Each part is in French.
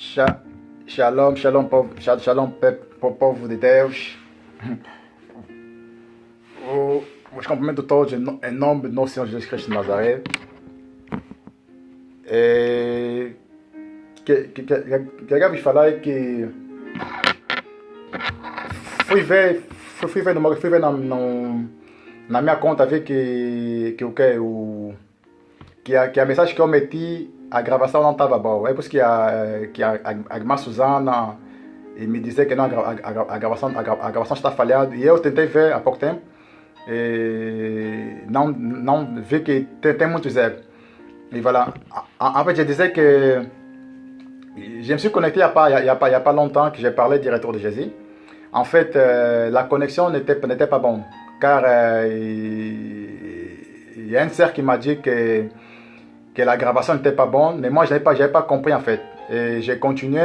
Sha- Shalom, shalom, shalom, povo de Deus. Os cumprimentos todos em nome do nosso Senhor Jesus Cristo de Nazaré. Queria vos falar que fui ver na minha conta, vi que a mensagem que eu meti, a gravação não estava boa. É por isso que a irmã Suzana me dizia que não, a gravação está falhada. E eu tentei ver há pouco tempo. Não vi que tem muitos erros. Et voilà. En fait, je disais que je me suis connecté il y a pas longtemps que j'ai parlé du retour de Jésus. En fait, la connexion n'était pas bonne. Car il y a une sœur qui m'a dit que la gravation n'était pas bonne. Mais moi, je n'avais pas compris en fait. Et j'ai continué.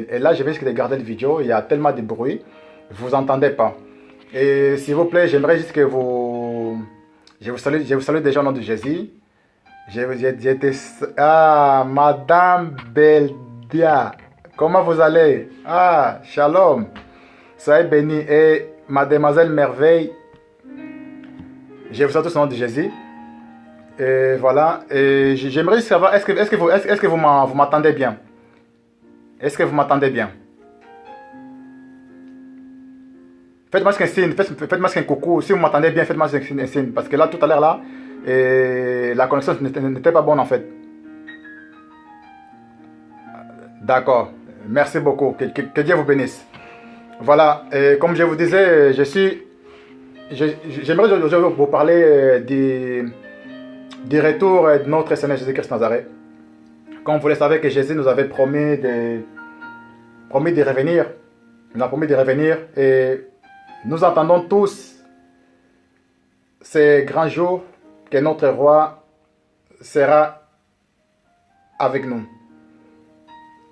Et là, je vais essayer de garder la vidéo. Il y a tellement de bruit. Vous entendez pas. Et s'il vous plaît, j'aimerais juste que vous... Je vous salue déjà au nom de Jésus. Ah, Madame Beldia, comment vous allez? Ah, shalom, soyez bénis. Et Mademoiselle Merveille, je vous salue tous au nom de Jésus. Et voilà, et j'aimerais savoir, est-ce que vous m'entendez bien? Est-ce que vous m'entendez bien? Faites-moi un signe, faites-moi un coucou. Si vous m'entendez bien, faites-moi un signe. Parce que là, tout à l'heure, là, la connexion n'était pas bonne en fait. D'accord. Merci beaucoup. Que Dieu vous bénisse. Voilà. Et comme je vous disais, j'aimerais aujourd'hui vous parler du retour de notre Seigneur Jésus-Christ Nazareth. Comme vous le savez que Jésus nous avait promis de revenir. Il nous a promis de revenir. Et nous attendons tous ces grands jours que notre roi sera avec nous.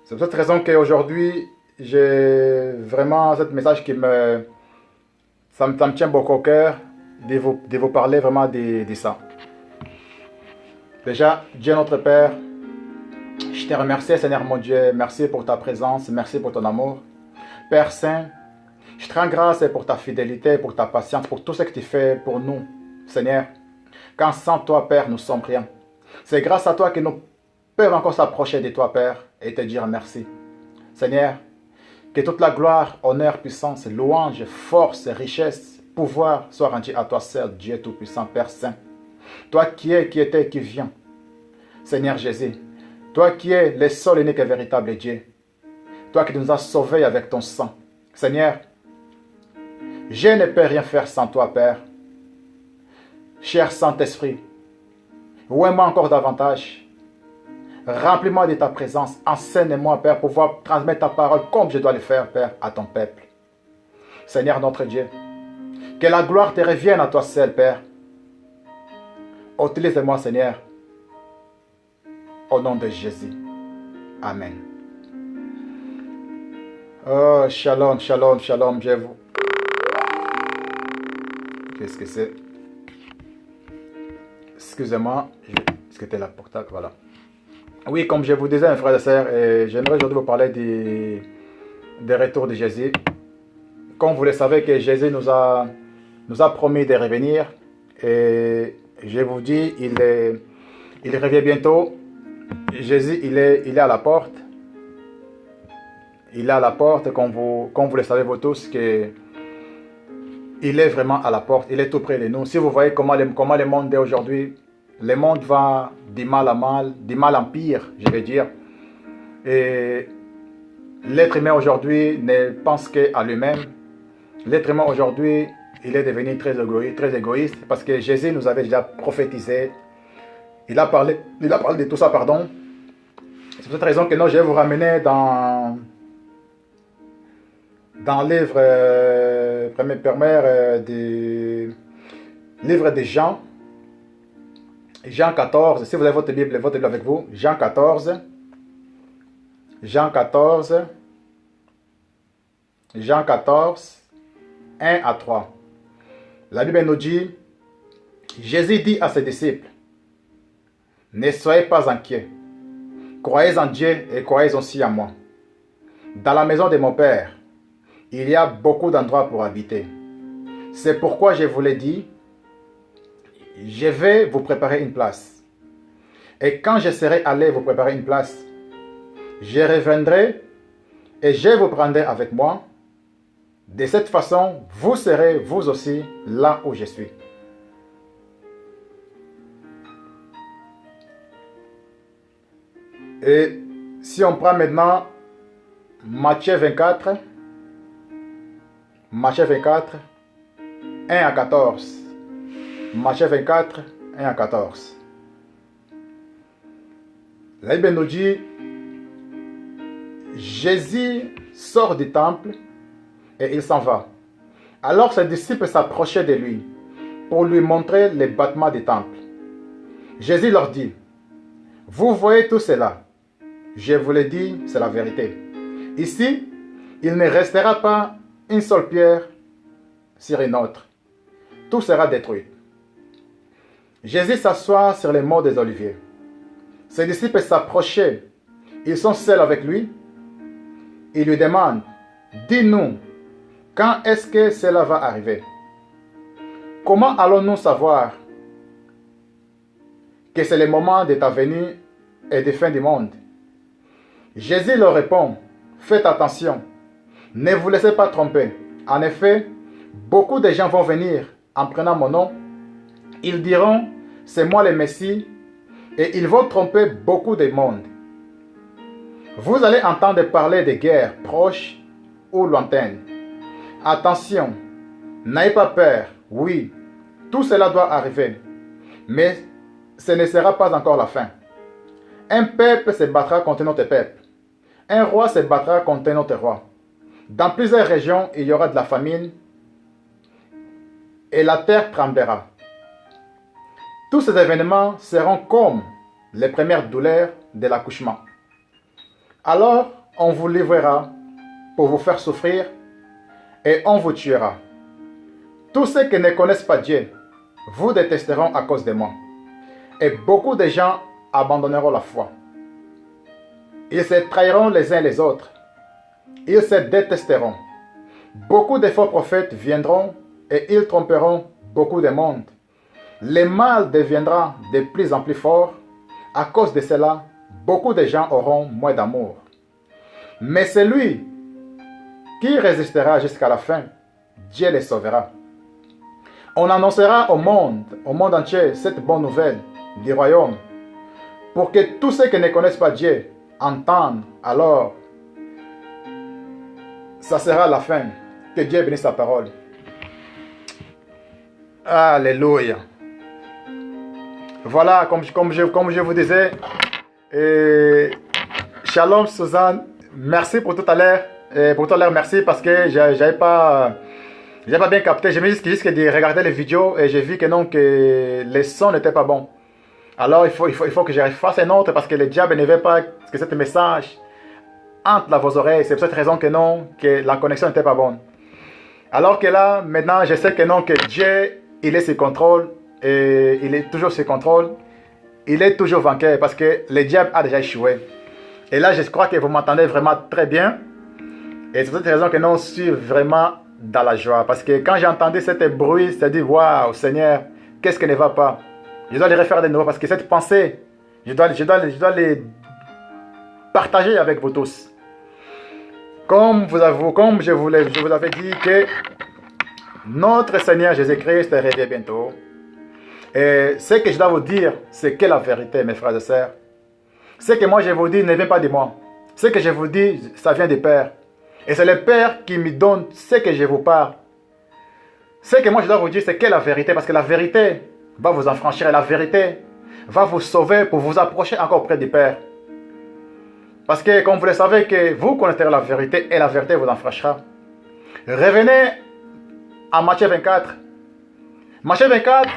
C'est pour cette raison qu'aujourd'hui, j'ai vraiment ce message ça me tient beaucoup au cœur de vous parler vraiment de ça. Déjà, Dieu notre Père, je te remercie Seigneur mon Dieu, merci pour ta présence, merci pour ton amour. Père Saint, je te rends grâce pour ta fidélité, pour ta patience, pour tout ce que tu fais pour nous, Seigneur. Quand sans toi, Père, nous sommes rien. C'est grâce à toi que nous pouvons encore s'approcher de toi, Père, et te dire merci. Seigneur, que toute la gloire, honneur, puissance, louange, force, richesse, pouvoir soient rendus à toi seul, Dieu Tout-Puissant, Père Saint. Toi qui es, qui était, qui vient. Seigneur Jésus, toi qui es le seul, unique et véritable Dieu. Toi qui nous as sauvés avec ton sang. Seigneur, je ne peux rien faire sans toi, Père. Cher Saint-Esprit, ouais-moi encore davantage. Remplis-moi de ta présence. Enseigne-moi, Père, pour pouvoir transmettre ta parole comme je dois le faire, Père, à ton peuple. Seigneur notre Dieu, que la gloire te revienne à toi seul, Père. Utilise-moi, Seigneur, au nom de Jésus. Amen. Oh, shalom, shalom, shalom, je vous... Qu'est-ce que c'est? Excusez-moi, c'était la portable, voilà. Oui, comme je vous disais, mes frères et sœurs, j'aimerais aujourd'hui vous parler des retours de Jésus. Comme vous le savez, que Jésus nous a promis de revenir. Et je vous dis, il revient bientôt. Jésus, il est à la porte. Il est à la porte, comme vous le savez vous tous, que il est vraiment à la porte, il est tout près de nous. Si vous voyez comment le monde est aujourd'hui, le monde va du mal en pire, je vais dire. Et l'être humain aujourd'hui ne pense qu'à lui-même. L'être humain aujourd'hui, il est devenu très égoïste, parce que Jésus nous avait déjà prophétisé. Il a parlé de tout ça, pardon. C'est pour cette raison que je vais vous ramener dans le livre livre de Jean. Jean 14, si vous avez votre Bible avec vous, Jean 14, 1 à 3. La Bible nous dit, Jésus dit à ses disciples, ne soyez pas inquiets, croyez en Dieu et croyez aussi en moi. Dans la maison de mon Père, il y a beaucoup d'endroits pour habiter. C'est pourquoi je vous l'ai dit, je vais vous préparer une place. Et quand je serai allé vous préparer une place, je reviendrai et je vous prendrai avec moi. De cette façon, vous serez vous aussi là où je suis. Et si on prend maintenant Matthieu 24, 1 à 14. Matthieu 24, 1 à 14. La Bible nous dit, Jésus sort du temple et il s'en va. Alors ses disciples s'approchaient de lui pour lui montrer les battements du temple. Jésus leur dit, vous voyez tout cela. Je vous l'ai dit, c'est la vérité. Ici, il ne restera pas une seule pierre sur une autre. Tout sera détruit. Jésus s'assoit sur les monts des Oliviers. Ses disciples s'approchaient. Ils sont seuls avec lui. Il lui demande, dis-nous, quand est-ce que cela va arriver? Comment allons-nous savoir que c'est le moment de ta venue et de fin du monde? Jésus leur répond, faites attention, ne vous laissez pas tromper. En effet, beaucoup de gens vont venir en prenant mon nom. Ils diront, c'est moi le Messie, et ils vont tromper beaucoup de monde. Vous allez entendre parler de guerres proches ou lointaines. Attention, n'ayez pas peur, oui, tout cela doit arriver, mais ce ne sera pas encore la fin. Un peuple se battra contre notre peuple. Un roi se battra contre notre roi. Dans plusieurs régions, il y aura de la famine et la terre tremblera. Tous ces événements seront comme les premières douleurs de l'accouchement. Alors, on vous livrera pour vous faire souffrir et on vous tuera. Tous ceux qui ne connaissent pas Dieu vous détesteront à cause de moi. Et beaucoup de gens abandonneront la foi. Ils se trahiront les uns les autres. Ils se détesteront. Beaucoup de faux prophètes viendront et ils tromperont beaucoup de monde. Le mal deviendra de plus en plus fort. À cause de cela, beaucoup de gens auront moins d'amour. Mais celui qui résistera jusqu'à la fin, Dieu les sauvera. On annoncera au monde entier cette bonne nouvelle du royaume, pour que tous ceux qui ne connaissent pas Dieu entendent. Alors, ça sera la fin. Que Dieu bénisse sa parole. Alléluia. Voilà, comme je vous disais, Shalom Suzanne, merci pour tout à l'heure. Pour tout à l'heure, merci parce que j'avais pas bien capté. J'ai juste de regarder les vidéos et j'ai vu que non, que les sons n'étaient pas bons. Alors il faut que je fasse un autre parce que le diable ne veut pas que ce message entre dans vos oreilles. C'est pour cette raison que non, que la connexion n'était pas bonne. Alors que là, maintenant, je sais que non, que Dieu, il est sur contrôle. Et il est toujours sur contrôle. Il est toujours vainqueur parce que le diable a déjà échoué. Et là, je crois que vous m'entendez vraiment très bien. Et c'est pour cette raison que non, je suis vraiment dans la joie. Parce que quand j'ai entendu cet bruit, c'est dit, waouh, Seigneur, qu'est-ce qui ne va pas? Je dois les refaire de nouveau parce que cette pensée, je dois les partager avec vous tous. Comme je vous avais dit que notre Seigneur Jésus-Christ revient bientôt. Et ce que je dois vous dire, c'est que la vérité, mes frères et sœurs. Ce que moi je vous dis ne vient pas de moi. Ce que je vous dis, ça vient du Père. Et c'est le Père qui me donne ce que je vous parle. Ce que moi je dois vous dire, c'est que la vérité. Parce que la vérité va vous affranchir. Et la vérité va vous sauver pour vous approcher encore près du Père. Parce que comme vous le savez, que vous connaîtrez la vérité et la vérité vous affranchira. Revenez à Matthieu 24. Matthieu 24,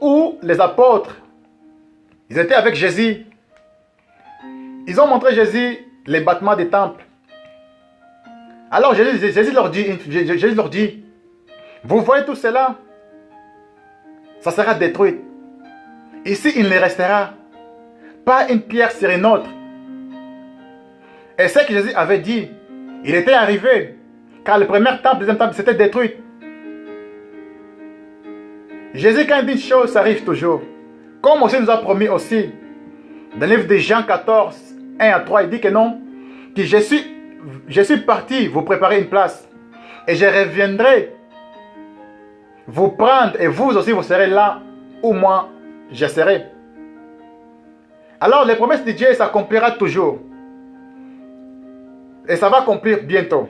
où les apôtres, ils étaient avec Jésus. Ils ont montré Jésus les battements des temples. Alors Jésus leur dit, vous voyez tout cela, ça sera détruit. Ici, il ne restera pas une pierre sur une autre. Et ce que Jésus avait dit, il était arrivé. Car le premier temple, le deuxième temple, s'était détruit. Jésus, quand il dit une chose, ça arrive toujours. Comme aussi nous a promis aussi, dans le livre de Jean 14, 1 à 3, il dit que non, que je suis parti vous préparer une place. Et je reviendrai vous prendre et vous aussi vous serez là où moi je serai. Alors les promesses de Dieu s'accomplira toujours. Et ça va accomplir bientôt.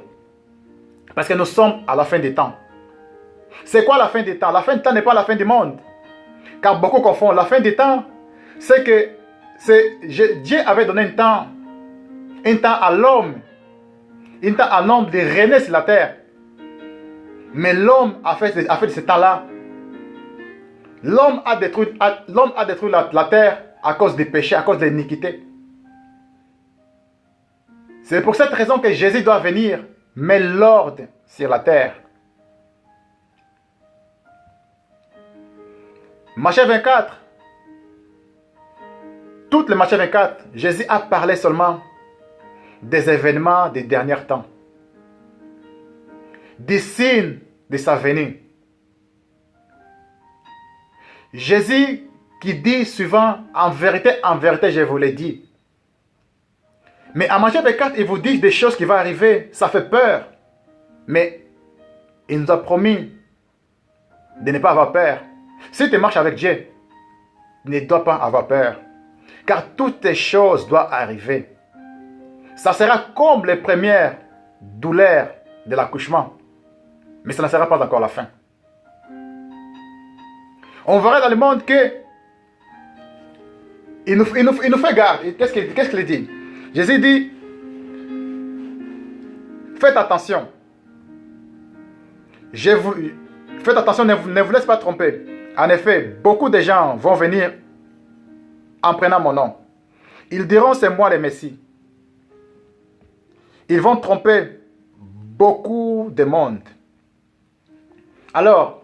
Parce que nous sommes à la fin des temps. C'est quoi la fin des temps? La fin des temps n'est pas la fin du monde. Car beaucoup confondent. La fin des temps, c'est que Dieu avait donné un temps à l'homme. Un temps à l'homme de régner sur la terre. Mais l'homme a fait de ce temps-là. L'homme a détruit la terre à cause du péché, à cause de l'iniquité. C'est pour cette raison que Jésus doit venir mettre l'ordre sur la terre. Matthieu 24. Toutes les Matthieu 24, Jésus a parlé seulement des événements des derniers temps. Des signes de sa venue. Jésus qui dit souvent, en vérité, je vous l'ai dit. Mais en Matthieu 24, il vous dit des choses qui vont arriver, ça fait peur. Mais il nous a promis de ne pas avoir peur. Si tu marches avec Dieu, ne dois pas avoir peur. Car toutes les choses doivent arriver. Ça sera comme les premières douleurs de l'accouchement. Mais ça ne sera pas encore la fin. On verra dans le monde que il nous fait garde. Qu'est-ce qu'il dit? Jésus dit, faites attention. Faites attention, ne vous laissez pas tromper. En effet, beaucoup de gens vont venir en prenant mon nom. Ils diront, c'est moi le Messie. Ils vont tromper beaucoup de monde. Alors,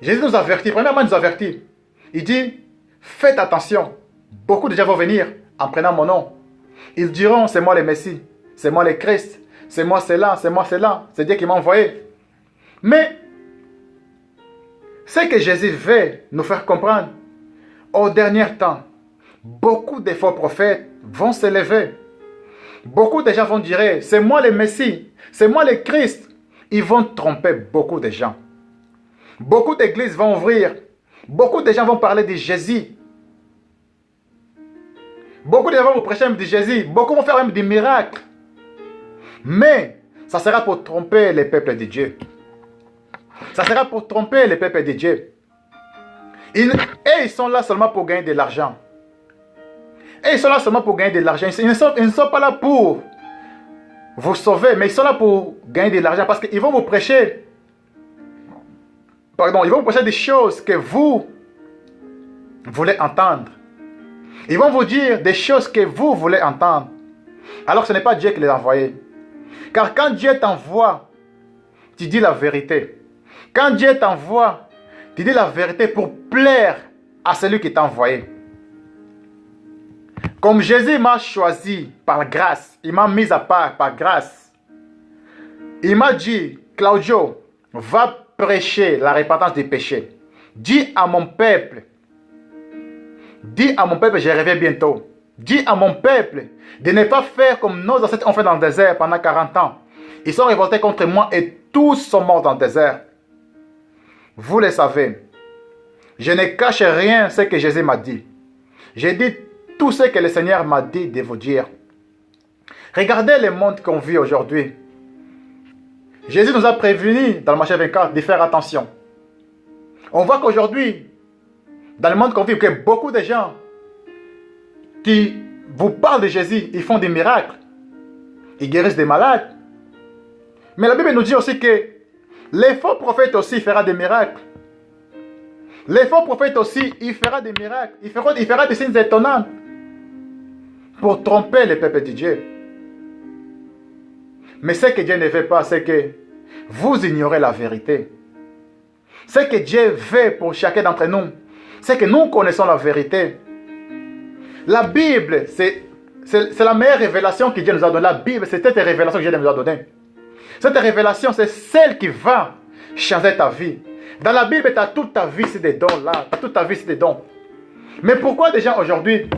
Jésus nous avertit, premièrement il nous avertit. Il dit, faites attention. Beaucoup de gens vont venir en prenant mon nom. Ils diront, c'est moi le Messie, c'est moi le Christ, c'est moi cela, c'est moi cela, c'est Dieu qui m'a envoyé. Mais, ce que Jésus veut nous faire comprendre, au dernier temps, beaucoup de faux prophètes vont se lever. Beaucoup de gens vont dire, c'est moi le Messie, c'est moi le Christ. Ils vont tromper beaucoup de gens. Beaucoup d'églises vont ouvrir. Beaucoup de gens vont parler de Jésus. Beaucoup de gens vont vous prêcher même de Jésus. Beaucoup vont faire même des miracles. Mais, ça sera pour tromper les peuples de Dieu. Ça sera pour tromper les peuples de Dieu. Ils sont là seulement pour gagner de l'argent. Et ils sont là seulement pour gagner de l'argent. Ils ne sont pas là pour vous sauver, mais ils sont là pour gagner de l'argent parce qu'ils vont vous prêcher. Ils vont vous prêcher des choses que vous voulez entendre. Ils vont vous dire des choses que vous voulez entendre. Alors ce n'est pas Dieu qui les a envoyés. Car quand Dieu t'envoie, tu dis la vérité. Quand Dieu t'envoie, tu dis la vérité pour plaire à celui qui t'a envoyé. Comme Jésus m'a choisi par grâce, il m'a mis à part par grâce. Il m'a dit, Claudio, va prêcher la repentance des péchés. Dis à mon peuple, je reviens bientôt. Dis à mon peuple de ne pas faire comme nos ancêtres ont fait dans le désert pendant 40 ans. Ils sont révoltés contre moi et tous sont morts dans le désert. Vous le savez. Je ne cache rien ce que Jésus m'a dit. J'ai dit tout ce que le Seigneur m'a dit de vous dire. Regardez le monde qu'on vit aujourd'hui. Jésus nous a prévenus dans le Matthieu 24 de faire attention. On voit qu'aujourd'hui, dans le monde qu'on vit, que beaucoup de gens qui vous parlent de Jésus, ils font des miracles. Ils guérissent des malades. Mais la Bible nous dit aussi que les faux prophètes aussi feront des miracles. Les faux prophètes aussi, ils feront des miracles. Ils feront des signes étonnants pour tromper les peuples de Dieu. Mais ce que Dieu ne veut pas, c'est que vous ignorez la vérité. Ce que Dieu veut pour chacun d'entre nous, c'est que nous connaissons la vérité. La Bible, c'est la meilleure révélation que Dieu nous a donnée. La Bible, c'est cette révélation que Dieu nous a donnée. Cette révélation, c'est celle qui va changer ta vie. Dans la Bible, tu as toute ta vie, c'est des dons là. Tu as toute ta vie, c'est des dons. Mais pourquoi des gens aujourd'hui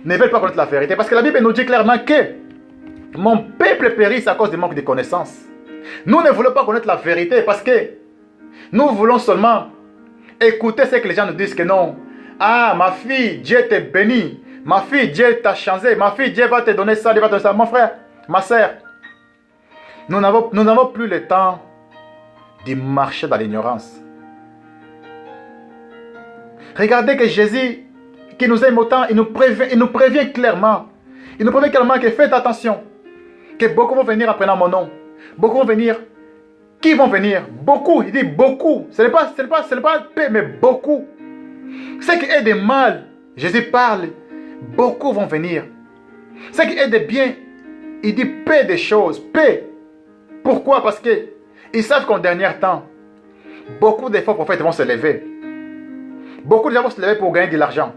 ne veulent pas connaître la vérité? Parce que la Bible nous dit clairement que mon peuple périsse à cause du manque de connaissances. Nous ne voulons pas connaître la vérité parce que nous voulons seulement écouter ce que les gens nous disent que non. Ah, ma fille, Dieu t'a béni. Ma fille, Dieu t'a changé. Ma fille, Dieu va te donner ça, Dieu va te donner ça. Mon frère, ma soeur, nous n'avons plus le temps de marcher dans l'ignorance. Regardez que Jésus, qui nous aime autant, il nous prévient clairement. Il nous prévient clairement que faites attention. Que beaucoup vont venir en prenant mon nom. Beaucoup vont venir. Qui vont venir? Beaucoup. Il dit beaucoup. Ce n'est pas peu, mais beaucoup. Ce qui est de mal, Jésus parle. Beaucoup vont venir. Ce qui est de bien, il dit peu de choses. Peu. Pourquoi? Parce que ils savent qu'en dernier temps, beaucoup de faux prophètes vont se lever. Beaucoup de gens vont se lever pour gagner de l'argent.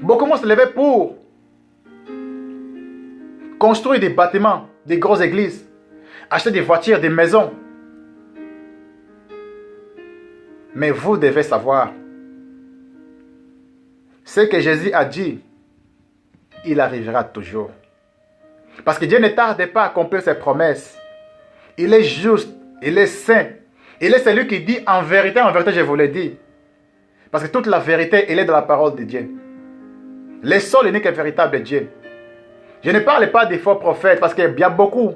Beaucoup vont se lever pour construire des bâtiments, des grosses églises, acheter des voitures, des maisons. Mais vous devez savoir, ce que Jésus a dit, il arrivera toujours. Parce que Dieu ne tarde pas à accomplir ses promesses. Il est juste, il est saint. Il est celui qui dit en vérité, je vous l'ai dit. Parce que toute la vérité, elle est dans la parole de Dieu. Le seul unique et véritable Dieu. Je ne parle pas des faux prophètes parce qu'il y a beaucoup.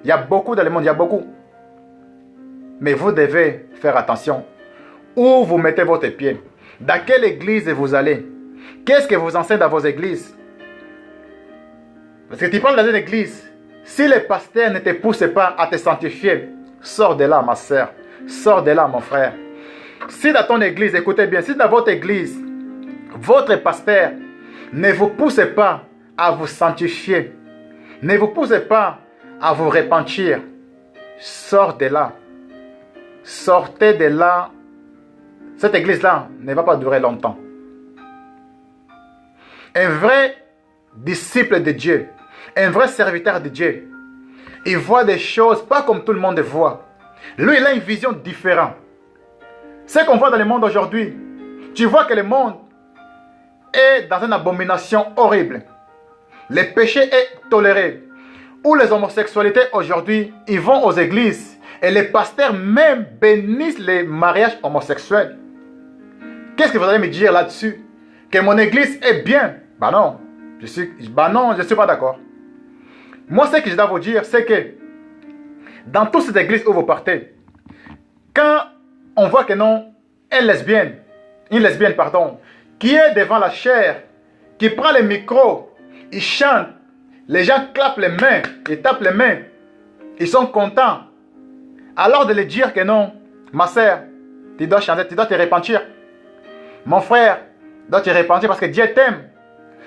Il y a beaucoup dans le monde, il y a beaucoup. Mais vous devez faire attention. Où vous mettez votre pied? Dans quelle église vous allez? Qu'est-ce que vous enseignez dans vos églises? Parce que tu parles dans une église. Si les pasteurs ne te poussent pas à te sanctifier, sors de là, ma soeur. Sors de là, mon frère. Si dans ton église, écoutez bien, si dans votre église, votre pasteur ne vous pousse pas à vous sanctifier, ne vous pousse pas à vous repentir, sors de là. Sortez de là. Cette église-là ne va pas durer longtemps. Un vrai disciple de Dieu, un vrai serviteur de Dieu, il voit des choses pas comme tout le monde voit. Lui, il a une vision différente. Ce qu'on voit dans le monde aujourd'hui, tu vois que le monde est dans une abomination horrible. Le péché est toléré. Où les homosexualités aujourd'hui, ils vont aux églises et les pasteurs même bénissent les mariages homosexuels. Qu'est-ce que vous allez me dire là-dessus? Que mon église est bien? Bah non, je suis pas d'accord. Moi, ce que je dois vous dire, c'est que dans toutes ces églises où vous partez, quand on voit que non, une lesbienne, qui est devant la chair, qui prend le micro, il chante, les gens clapent les mains, ils tapent les mains, ils sont contents. Alors de lui dire que non, ma soeur, tu dois chanter, tu dois te repentir. Mon frère, tu dois te repentir parce que Dieu t'aime.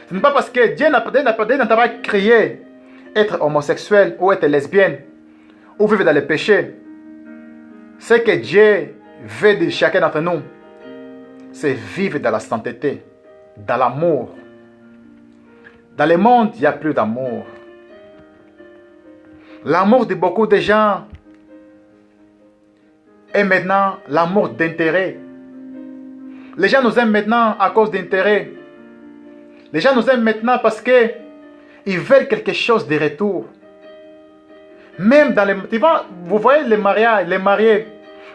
Ce n'est pas parce que Dieu n'a pas créé être homosexuel ou être lesbienne ou vivre dans le péché. Ce que Dieu veut de chacun d'entre nous, c'est vivre dans la sainteté, dans l'amour. Dans le monde, il n'y a plus d'amour. L'amour de beaucoup de gens est maintenant l'amour d'intérêt. Les gens nous aiment maintenant à cause d'intérêt. Les gens nous aiment maintenant parce qu'ils veulent quelque chose de retour. Même dans les... Vous voyez les mariages, les mariés,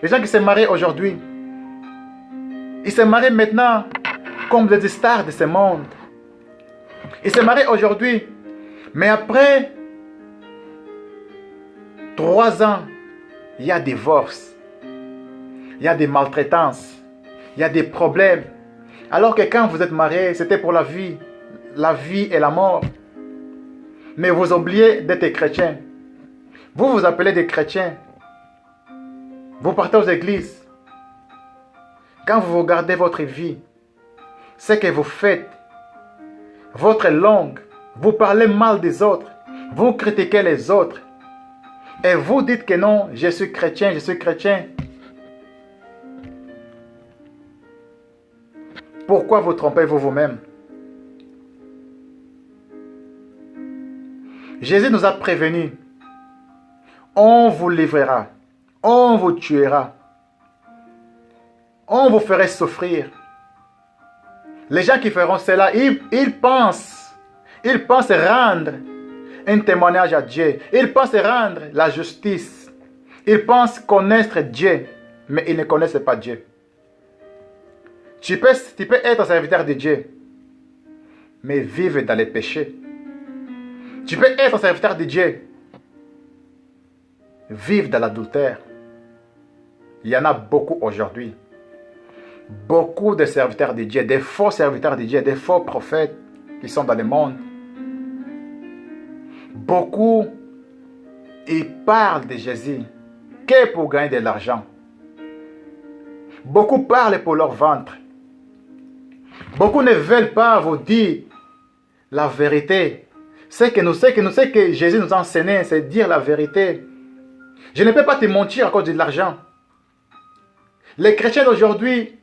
les gens qui se marient aujourd'hui, ils se marient maintenant comme des stars de ce monde. Ils se marient aujourd'hui, mais après 3 ans, il y a divorce, il y a des maltraitances, il y a des problèmes. Alors que quand vous êtes mariés, c'était pour la vie et la mort. Mais vous oubliez d'être chrétien. Vous vous appelez des chrétiens. Vous partez aux églises. Quand vous regardez votre vie, ce que vous faites, votre langue, vous parlez mal des autres, vous critiquez les autres, et vous dites que non, je suis chrétien, je suis chrétien. Pourquoi vous trompez-vous vous-même? Jésus nous a prévenus. On vous livrera. On vous tuera. On vous ferait souffrir. Les gens qui feront cela, ils pensent rendre un témoignage à Dieu. Ils pensent rendre la justice. Ils pensent connaître Dieu, mais ils ne connaissent pas Dieu. Tu peux être serviteur de Dieu, mais vivre dans les péchés. Tu peux être serviteur de Dieu, vivre dans l'adultère. Il y en a beaucoup aujourd'hui. Beaucoup de serviteurs de Dieu, des faux serviteurs de Dieu, des faux prophètes qui sont dans le monde. Beaucoup, ils parlent de Jésus que pour gagner de l'argent. Beaucoup parlent pour leur ventre. Beaucoup ne veulent pas vous dire la vérité. Ce que Jésus nous a enseigné, c'est dire la vérité. Je ne peux pas te mentir à cause de l'argent. Les chrétiens d'aujourd'hui,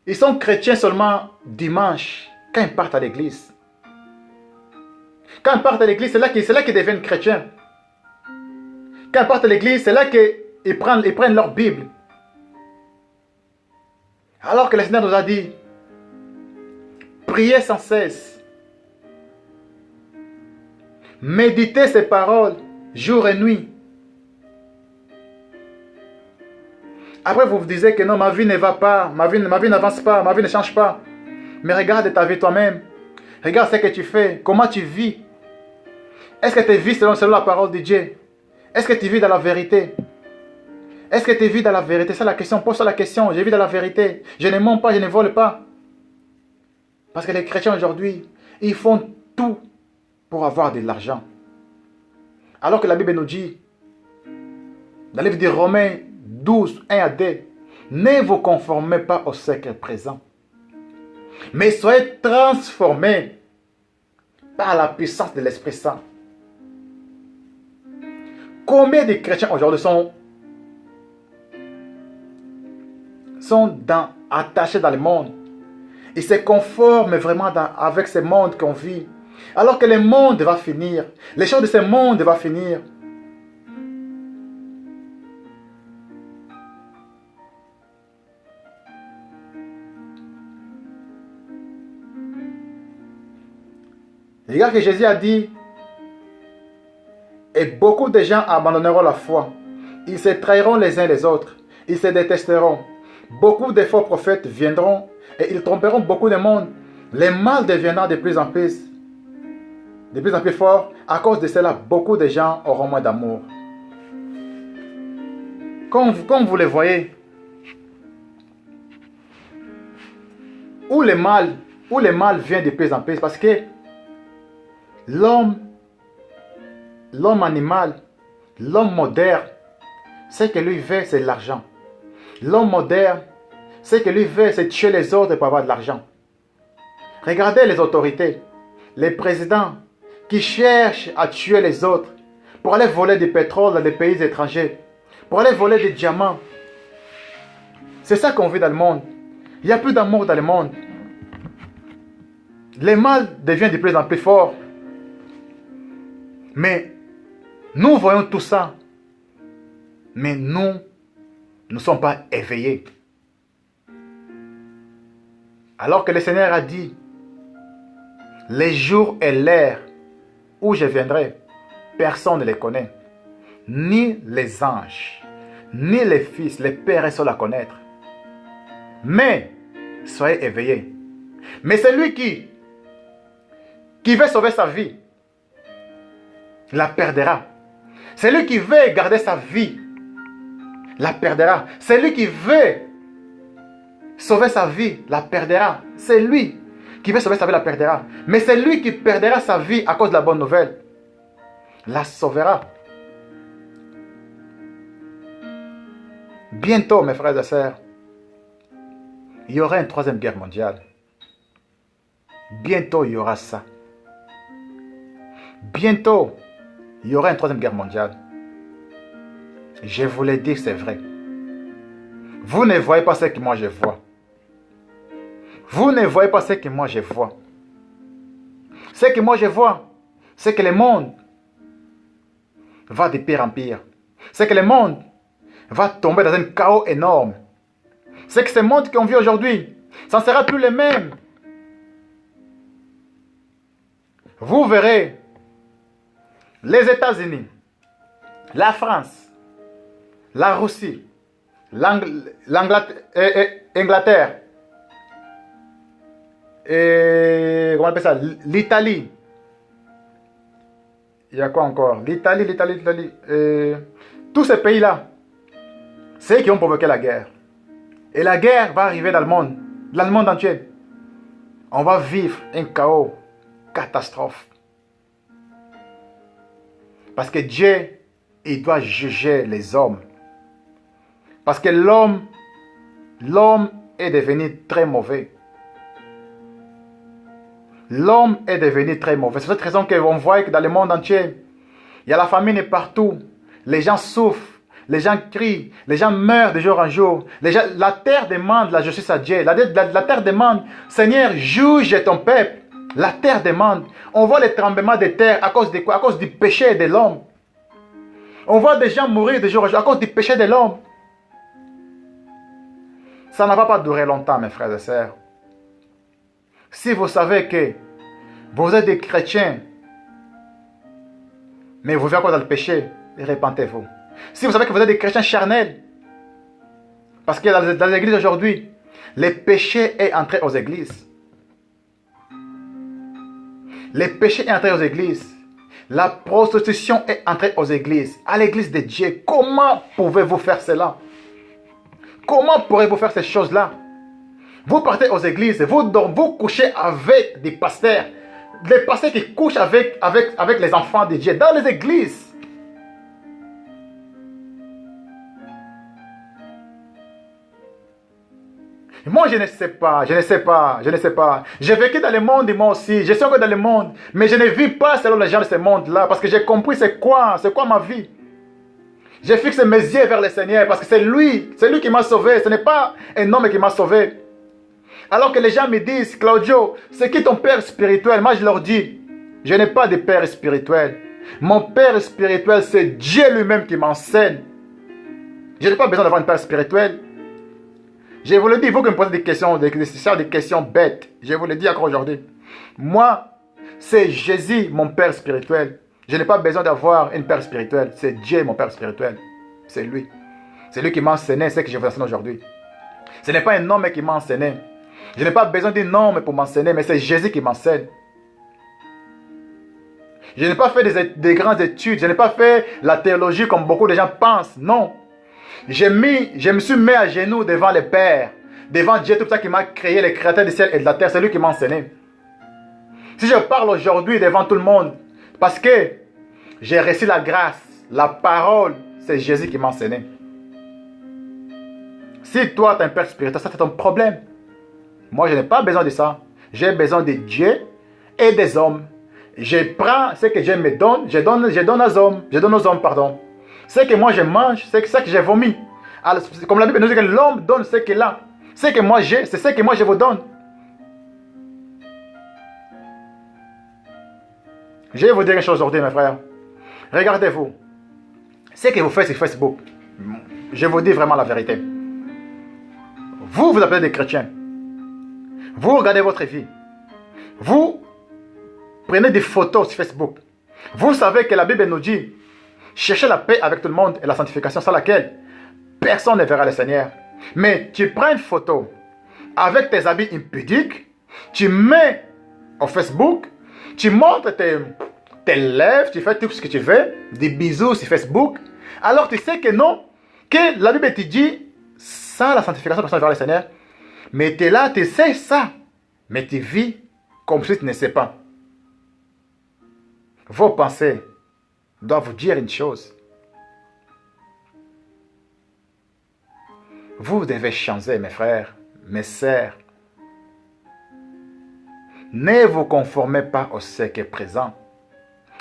ils sont chrétiens seulement dimanche, quand ils partent à l'église. Quand ils partent à l'église, c'est là qu'ils deviennent chrétiens. Quand ils partent à l'église, c'est là qu'ils prennent leur Bible. Alors que le Seigneur nous a dit, priez sans cesse. Méditez ses paroles jour et nuit. Après, vous vous disiez que non, ma vie ne va pas, ma vie n'avance pas, ma vie ne change pas. Mais regarde ta vie toi-même. Regarde ce que tu fais, comment tu vis. Est-ce que tu vis selon la parole de Dieu? Est-ce que tu vis dans la vérité? Est-ce que tu vis dans la vérité? C'est la question, pose-toi la question. Je vis dans la vérité. Je ne mens pas, je ne vole pas. Parce que les chrétiens aujourd'hui, ils font tout pour avoir de l'argent. Alors que la Bible nous dit, dans le livre de Romains 12, 1 à 2, ne vous conformez pas au siècle présent, mais soyez transformés par la puissance de l'Esprit Saint. Combien de chrétiens aujourd'hui sont attachés dans le monde? Ils se conforment vraiment avec ce monde qu'on vit. Alors que le monde va finir. Les choses de ce monde vont finir. Regarde que Jésus a dit, et beaucoup de gens abandonneront la foi. Ils se trahiront les uns les autres. Ils se détesteront. Beaucoup de faux prophètes viendront et ils tromperont beaucoup de monde. Le mal deviendra de plus en plus fort. À cause de cela, beaucoup de gens auront moins d'amour. Comme vous le voyez, où le mal vient de plus en plus, parce que l'homme animal, l'homme moderne, ce que lui veut, c'est l'argent. L'homme moderne, ce que lui veut, c'est tuer les autres pour avoir de l'argent. Regardez les autorités, les présidents qui cherchent à tuer les autres pour aller voler du pétrole dans des pays étrangers, pour aller voler des diamants. C'est ça qu'on vit dans le monde. Il n'y a plus d'amour dans le monde. Le mal devient de plus en plus fort. Mais nous voyons tout ça. Mais nous ne sommes pas éveillés. Alors que le Seigneur a dit, les jours et l'heure où je viendrai, personne ne les connaît. Ni les anges, ni les fils, les pères sont la connaître. Mais, soyez éveillés. Mais celui qui veut sauver sa vie, la perdra. Celui qui veut garder sa vie, la perdra. Celui qui veut sauver sa vie, la perdra. C'est lui qui veut sauver sa vie, la perdra. Mais c'est lui qui perdra sa vie à cause de la bonne nouvelle, la sauvera. Bientôt, mes frères et sœurs, il y aura une troisième guerre mondiale. Bientôt, il y aura ça. Bientôt, il y aura une troisième guerre mondiale. Je vous l'ai dit, c'est vrai. Vous ne voyez pas ce que moi je vois. Vous ne voyez pas ce que moi je vois. Ce que moi je vois, c'est que le monde va de pire en pire. C'est que le monde va tomber dans un chaos énorme. C'est que ce monde qu'on vit aujourd'hui, ça ne sera plus le même. Vous verrez les États-Unis, la France, la Russie, l'Angleterre, et comment on appelle ça, l'Italie. Il y a quoi encore? L'Italie. Tous ces pays-là, c'est eux qui ont provoqué la guerre. Et la guerre va arriver dans le monde entier. On va vivre un chaos, catastrophe. Parce que Dieu, il doit juger les hommes. Parce que l'homme est devenu très mauvais. L'homme est devenu très mauvais. C'est pour cette raison qu'on voit que dans le monde entier, il y a la famine partout. Les gens souffrent, les gens crient, les gens meurent de jour en jour. La terre demande la justice à Dieu. La terre demande, Seigneur, juge ton peuple. La terre demande. On voit les tremblements de terre à cause de quoi? À cause du péché de l'homme. On voit des gens mourir de jour en jour à cause du péché de l'homme. Ça ne va pas durer longtemps, mes frères et sœurs. Si vous savez que vous êtes des chrétiens, mais vous vivez encore dans le péché, repentez-vous. Si vous savez que vous êtes des chrétiens charnels, parce que dans les églises aujourd'hui, le péché est entré aux églises. Le péché est entré aux églises. La prostitution est entrée aux églises. À l'église de Dieu, comment pouvez-vous faire cela? Comment pourrez-vous faire ces choses-là? Vous partez aux églises, vous couchez avec des pasteurs qui couchent avec les enfants de Dieu dans les églises. Moi, je ne sais pas. J'ai vécu dans le monde, moi aussi. Je suis encore dans le monde. Mais je ne vis pas selon les gens de ce monde-là. Parce que j'ai compris c'est quoi ma vie. J'ai fixé mes yeux vers le Seigneur. Parce que c'est lui qui m'a sauvé. Ce n'est pas un homme qui m'a sauvé. Alors que les gens me disent, Claudio, c'est qui ton père spirituel? Moi, je leur dis, je n'ai pas de père spirituel. Mon père spirituel, c'est Dieu lui-même qui m'enseigne. Je n'ai pas besoin d'avoir un père spirituel. Je vous le dis, vous qui me posez des questions bêtes. Je vous le dis encore aujourd'hui. Moi, c'est Jésus, mon père spirituel. Je n'ai pas besoin d'avoir un père spirituel. C'est Dieu, mon père spirituel. C'est lui. C'est lui qui m'a enseigné ce que je vous enseigne aujourd'hui. Ce n'est pas un homme qui m'a enseigné. Je n'ai pas besoin d'un homme pour m'enseigner, mais c'est Jésus qui m'enseigne. Je n'ai pas fait des grandes études. Je n'ai pas fait la théologie comme beaucoup de gens pensent. Non. Je me suis mis à genoux devant le Père, devant Dieu, tout ça qui m'a créé, le créateur du ciel et de la terre. C'est lui qui m'a enseigné. Si je parle aujourd'hui devant tout le monde, parce que j'ai reçu la grâce, la parole, c'est Jésus qui m'a enseigné. Si toi, tu as un père spirituel, ça c'est ton problème. Moi, je n'ai pas besoin de ça. J'ai besoin de Dieu et des hommes. Je prends ce que Dieu me donne, je donne aux hommes, pardon. Ce que moi je mange, c'est ce que j'ai vomi. Alors, comme la Bible nous dit que l'homme donne ce qu'il a. Ce que moi j'ai, c'est ce que moi je vous donne. Je vais vous dire une chose aujourd'hui, mes frères. Regardez-vous. Ce que vous faites sur Facebook, je vous dis vraiment la vérité. Vous vous appelez des chrétiens. Vous regardez votre vie. Vous prenez des photos sur Facebook. Vous savez que la Bible nous dit cherchez la paix avec tout le monde et la sanctification sans laquelle personne ne verra le Seigneur. Mais tu prends une photo avec tes habits impudiques, tu mets au Facebook, tu montres tes lèvres, tu fais tout ce que tu veux, des bisous sur Facebook. Alors tu sais que non, que la Bible te dit sans la sanctification personne ne verra le Seigneur. Mais tu es là, tu sais ça, mais tu vis comme si tu ne sais pas. Vos pensées doivent vous dire une chose. Vous devez changer, mes frères, mes sœurs. Ne vous conformez pas au siècle présent.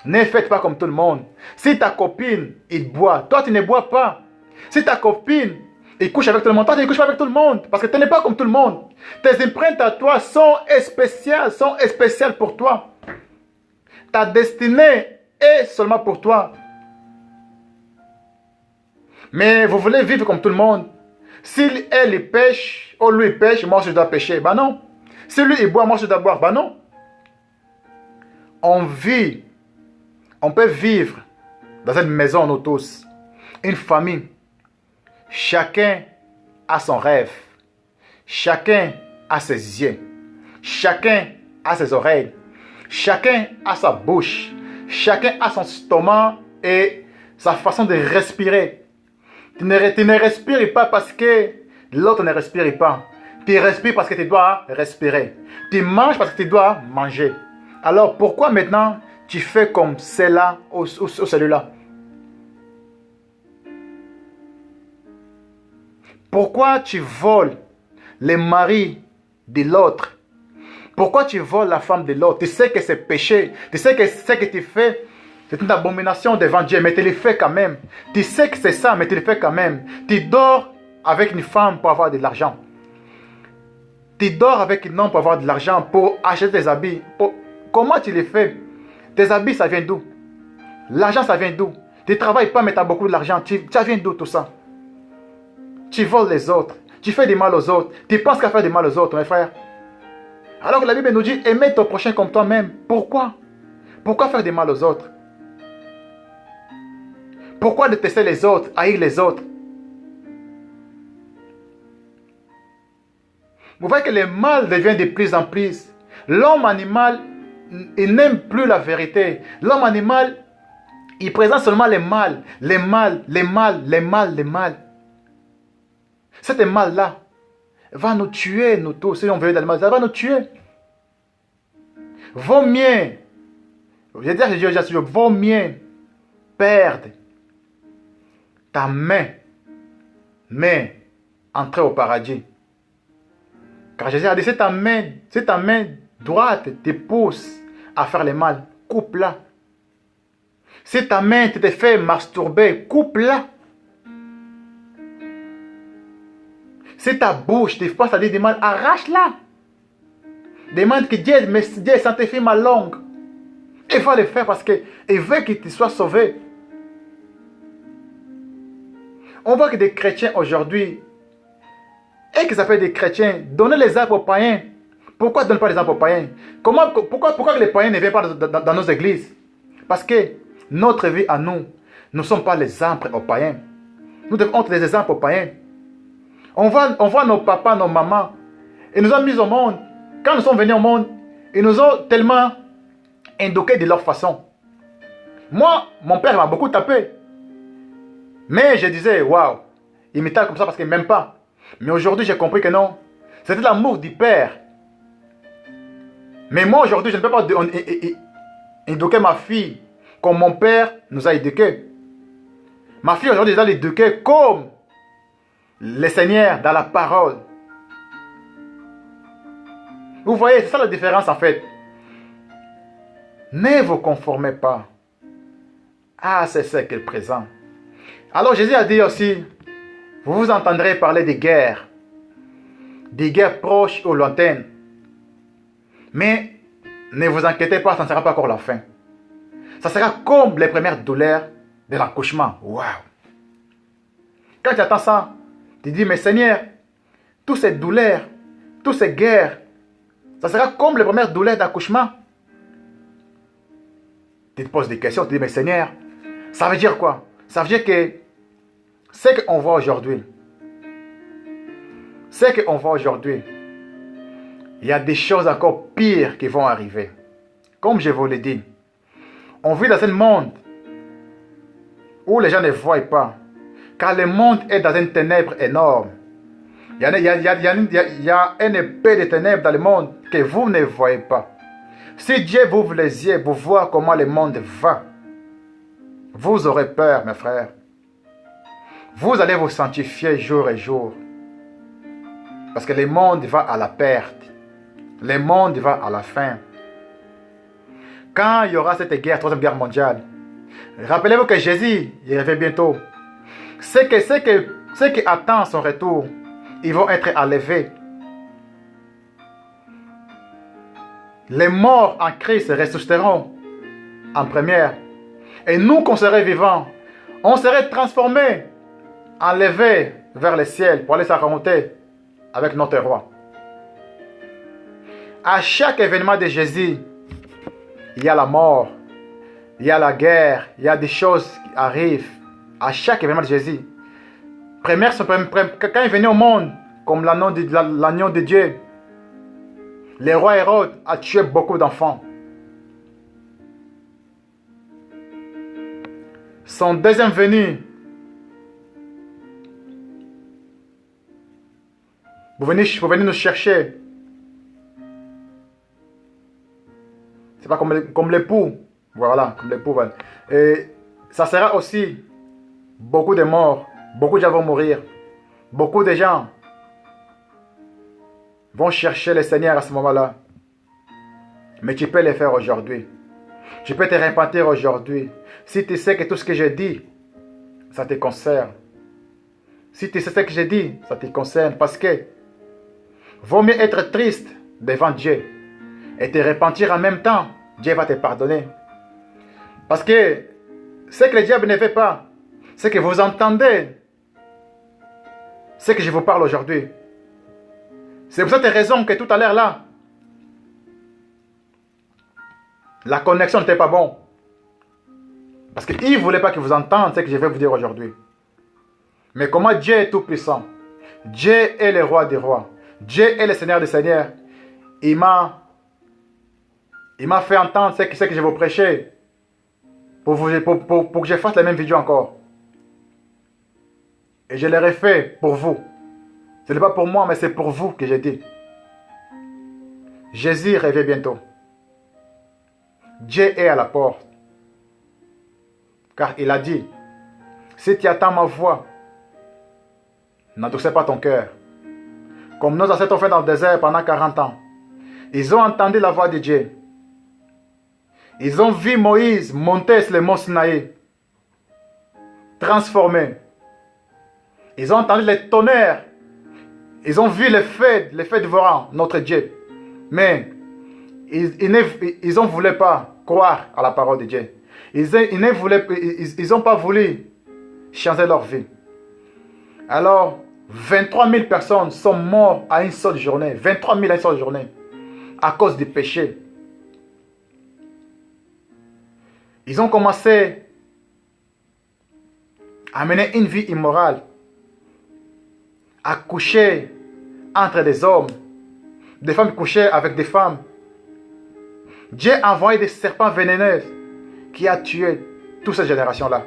Ne faites pas comme tout le monde. Si ta copine, il boit, toi tu ne bois pas. Si ta copine, il couche avec tout le monde, toi tu ne couches pas avec tout le monde. Parce que tu n'es pas comme tout le monde. Tes empreintes à toi sont spéciales pour toi. Ta destinée est seulement pour toi. Mais vous voulez vivre comme tout le monde. S'il, elle, il pêche, ou lui, il pêche, moi, je dois pêcher. Ben non. Si lui, il boit, moi, je dois boire. Ben non. On vit, on peut vivre dans une maison, nous tous. Une famille. Chacun a son rêve. Chacun a ses yeux. Chacun a ses oreilles. Chacun a sa bouche. Chacun a son stomac et sa façon de respirer. Tu ne respires pas parce que l'autre ne respire pas. Tu respires parce que tu dois respirer. Tu manges parce que tu dois manger. Alors pourquoi maintenant tu fais comme celle-là ou celui-là? Pourquoi tu voles le mari de l'autre? Pourquoi tu voles la femme de l'autre? Tu sais que c'est péché. Tu sais que ce que tu fais, c'est une abomination devant Dieu, mais tu le fais quand même. Tu sais que c'est ça, mais tu le fais quand même. Tu dors avec une femme pour avoir de l'argent. Tu dors avec un homme pour avoir de l'argent, pour acheter des habits. Comment tu le fais? Tes habits, ça vient d'où? L'argent, ça vient d'où? Tu ne travailles pas, mais tu as beaucoup d'argent. Ça vient d'où tout ça? Tu voles les autres. Tu fais du mal aux autres. Tu penses qu'à faire du mal aux autres, mes frères. Alors que la Bible nous dit, aimez ton prochain comme toi-même. Pourquoi? Pourquoi faire du mal aux autres? Pourquoi détester les autres, haïr les autres? Vous voyez que le mal devient de plus en plus. L'homme animal, il n'aime plus la vérité. L'homme animal, il présente seulement les mal. Les mal, les mal, les mal, les mal. Cet mal-là va nous tuer, nous tous. Si on veut dans le mal, ça va nous tuer. Vaut mieux, vaut mieux perdre ta main, mais entrer au paradis. Car Jésus a dit, si ta main droite te pousse à faire le mal, coupe-la. Si ta main te fait masturber, coupe-la. Si ta bouche te passe à dire du mal, arrache-la. Demande que Dieu sanctifie ma langue. Il va le faire parce qu'il veut que tu sois sauvé. On voit que des chrétiens aujourd'hui, et qu'ils appellent des chrétiens, donnent les armes aux païens. Pourquoi ne donnent pas les armes aux païens? Pourquoi les païens ne viennent pas dans nos églises? Parce que notre vie à nous, nous ne sommes pas les exemples aux païens. Nous devons être des exemples aux païens. On voit nos papas, nos mamans. Ils nous ont mis au monde. Quand nous sommes venus au monde, ils nous ont tellement éduqués de leur façon. Moi, mon père m'a beaucoup tapé. Mais je disais, waouh, il me tape comme ça parce qu'il ne m'aime pas. Mais aujourd'hui, j'ai compris que non. C'était l'amour du père. Mais moi, aujourd'hui, je ne peux pas éduquer ma fille comme mon père nous a éduqués. Ma fille, aujourd'hui, je dois l'éduquer comme le Seigneur dans la parole. Vous voyez, c'est ça la différence en fait. Ne vous conformez pas à ce siècle présent. Alors Jésus a dit aussi, vous entendrez parler des guerres proches ou lointaines. Mais ne vous inquiétez pas, ça ne sera pas encore la fin. Ça sera comme les premières douleurs de l'accouchement. Waouh! Quand tu attends ça, tu dis, mais Seigneur, toutes ces douleurs, toutes ces guerres, ça sera comme les premières douleurs d'accouchement. Tu te poses des questions, tu te dis, mais Seigneur, ça veut dire quoi? Ça veut dire que ce qu'on voit aujourd'hui, il y a des choses encore pires qui vont arriver. Comme je vous l'ai dit, on vit dans un monde où les gens ne voient pas. Car le monde est dans une ténèbre énorme. Il y a une épée de ténèbres dans le monde que vous ne voyez pas. Si Dieu vous ouvre les yeux pour voir comment le monde va, vous aurez peur, mes frères. Vous allez vous sanctifier jour et jour. Parce que le monde va à la perte. Le monde va à la fin. Quand il y aura cette guerre, troisième guerre mondiale, rappelez-vous que Jésus, il revient bientôt. Ceux qui attendent son retour, ils vont être enlevés. Les morts en Christ ressusciteront en première. Et nous, qu'on serait vivants, on serait transformés enlevé vers le ciel pour aller s'affronter avec notre roi. À chaque événement de Jésus, il y a la mort, il y a la guerre, il y a des choses qui arrivent. À chaque événement de Jésus. Quand il venait au monde, comme l'agneau de Dieu, le roi Hérode a tué beaucoup d'enfants. Son deuxième venue, vous venez nous chercher. C'est pas comme l'époux. Voilà, comme l'époux. Voilà. Et ça sera aussi beaucoup de morts. Beaucoup de gens vont mourir. Beaucoup de gens vont chercher le Seigneur à ce moment-là. Mais tu peux le faire aujourd'hui. Tu peux te repentir aujourd'hui. Si tu sais que tout ce que je dis, ça te concerne. Si tu sais ce que je dis, ça te concerne. Parce que vaut mieux être triste devant Dieu et te repentir en même temps. Dieu va te pardonner. Parce que ce que le diable ne fait pas, c'est que vous entendez ce que je vous parle aujourd'hui. C'est pour cette raison que tout à l'heure là, la connexion n'était pas bonne. Parce qu'il ne voulait pas que vous entendiez ce que je vais vous dire aujourd'hui. Mais comment Dieu est tout puissant. Dieu est le roi des rois. Dieu est le Seigneur des seigneurs. Il m'a fait entendre ce que je vous prêchais. Pour que je fasse la même vidéo encore. Et je l'ai refait pour vous. Ce n'est pas pour moi, mais c'est pour vous que j'ai dit. Jésus revient bientôt. Dieu est à la porte. Car il a dit, si tu attends ma voix, n'endurcis pas ton cœur. Comme nos ancêtres ont fait dans le désert pendant 40 ans. Ils ont entendu la voix de Dieu. Ils ont vu Moïse monter sur le mont Sinaï, transformé. Ils ont entendu les tonnerres. Ils ont vu les feux dévorant notre Dieu. Mais ils ne voulaient pas croire à la parole de Dieu. Ils n'ont pas voulu changer leur vie. Alors, 23 000 personnes sont mortes à une seule journée. 23 000 à une seule journée. À cause du péché. Ils ont commencé à mener une vie immorale. À coucher entre des hommes. Des femmes couchaient avec des femmes. Dieu a envoyé des serpents vénéneux qui a tué toute cette génération-là.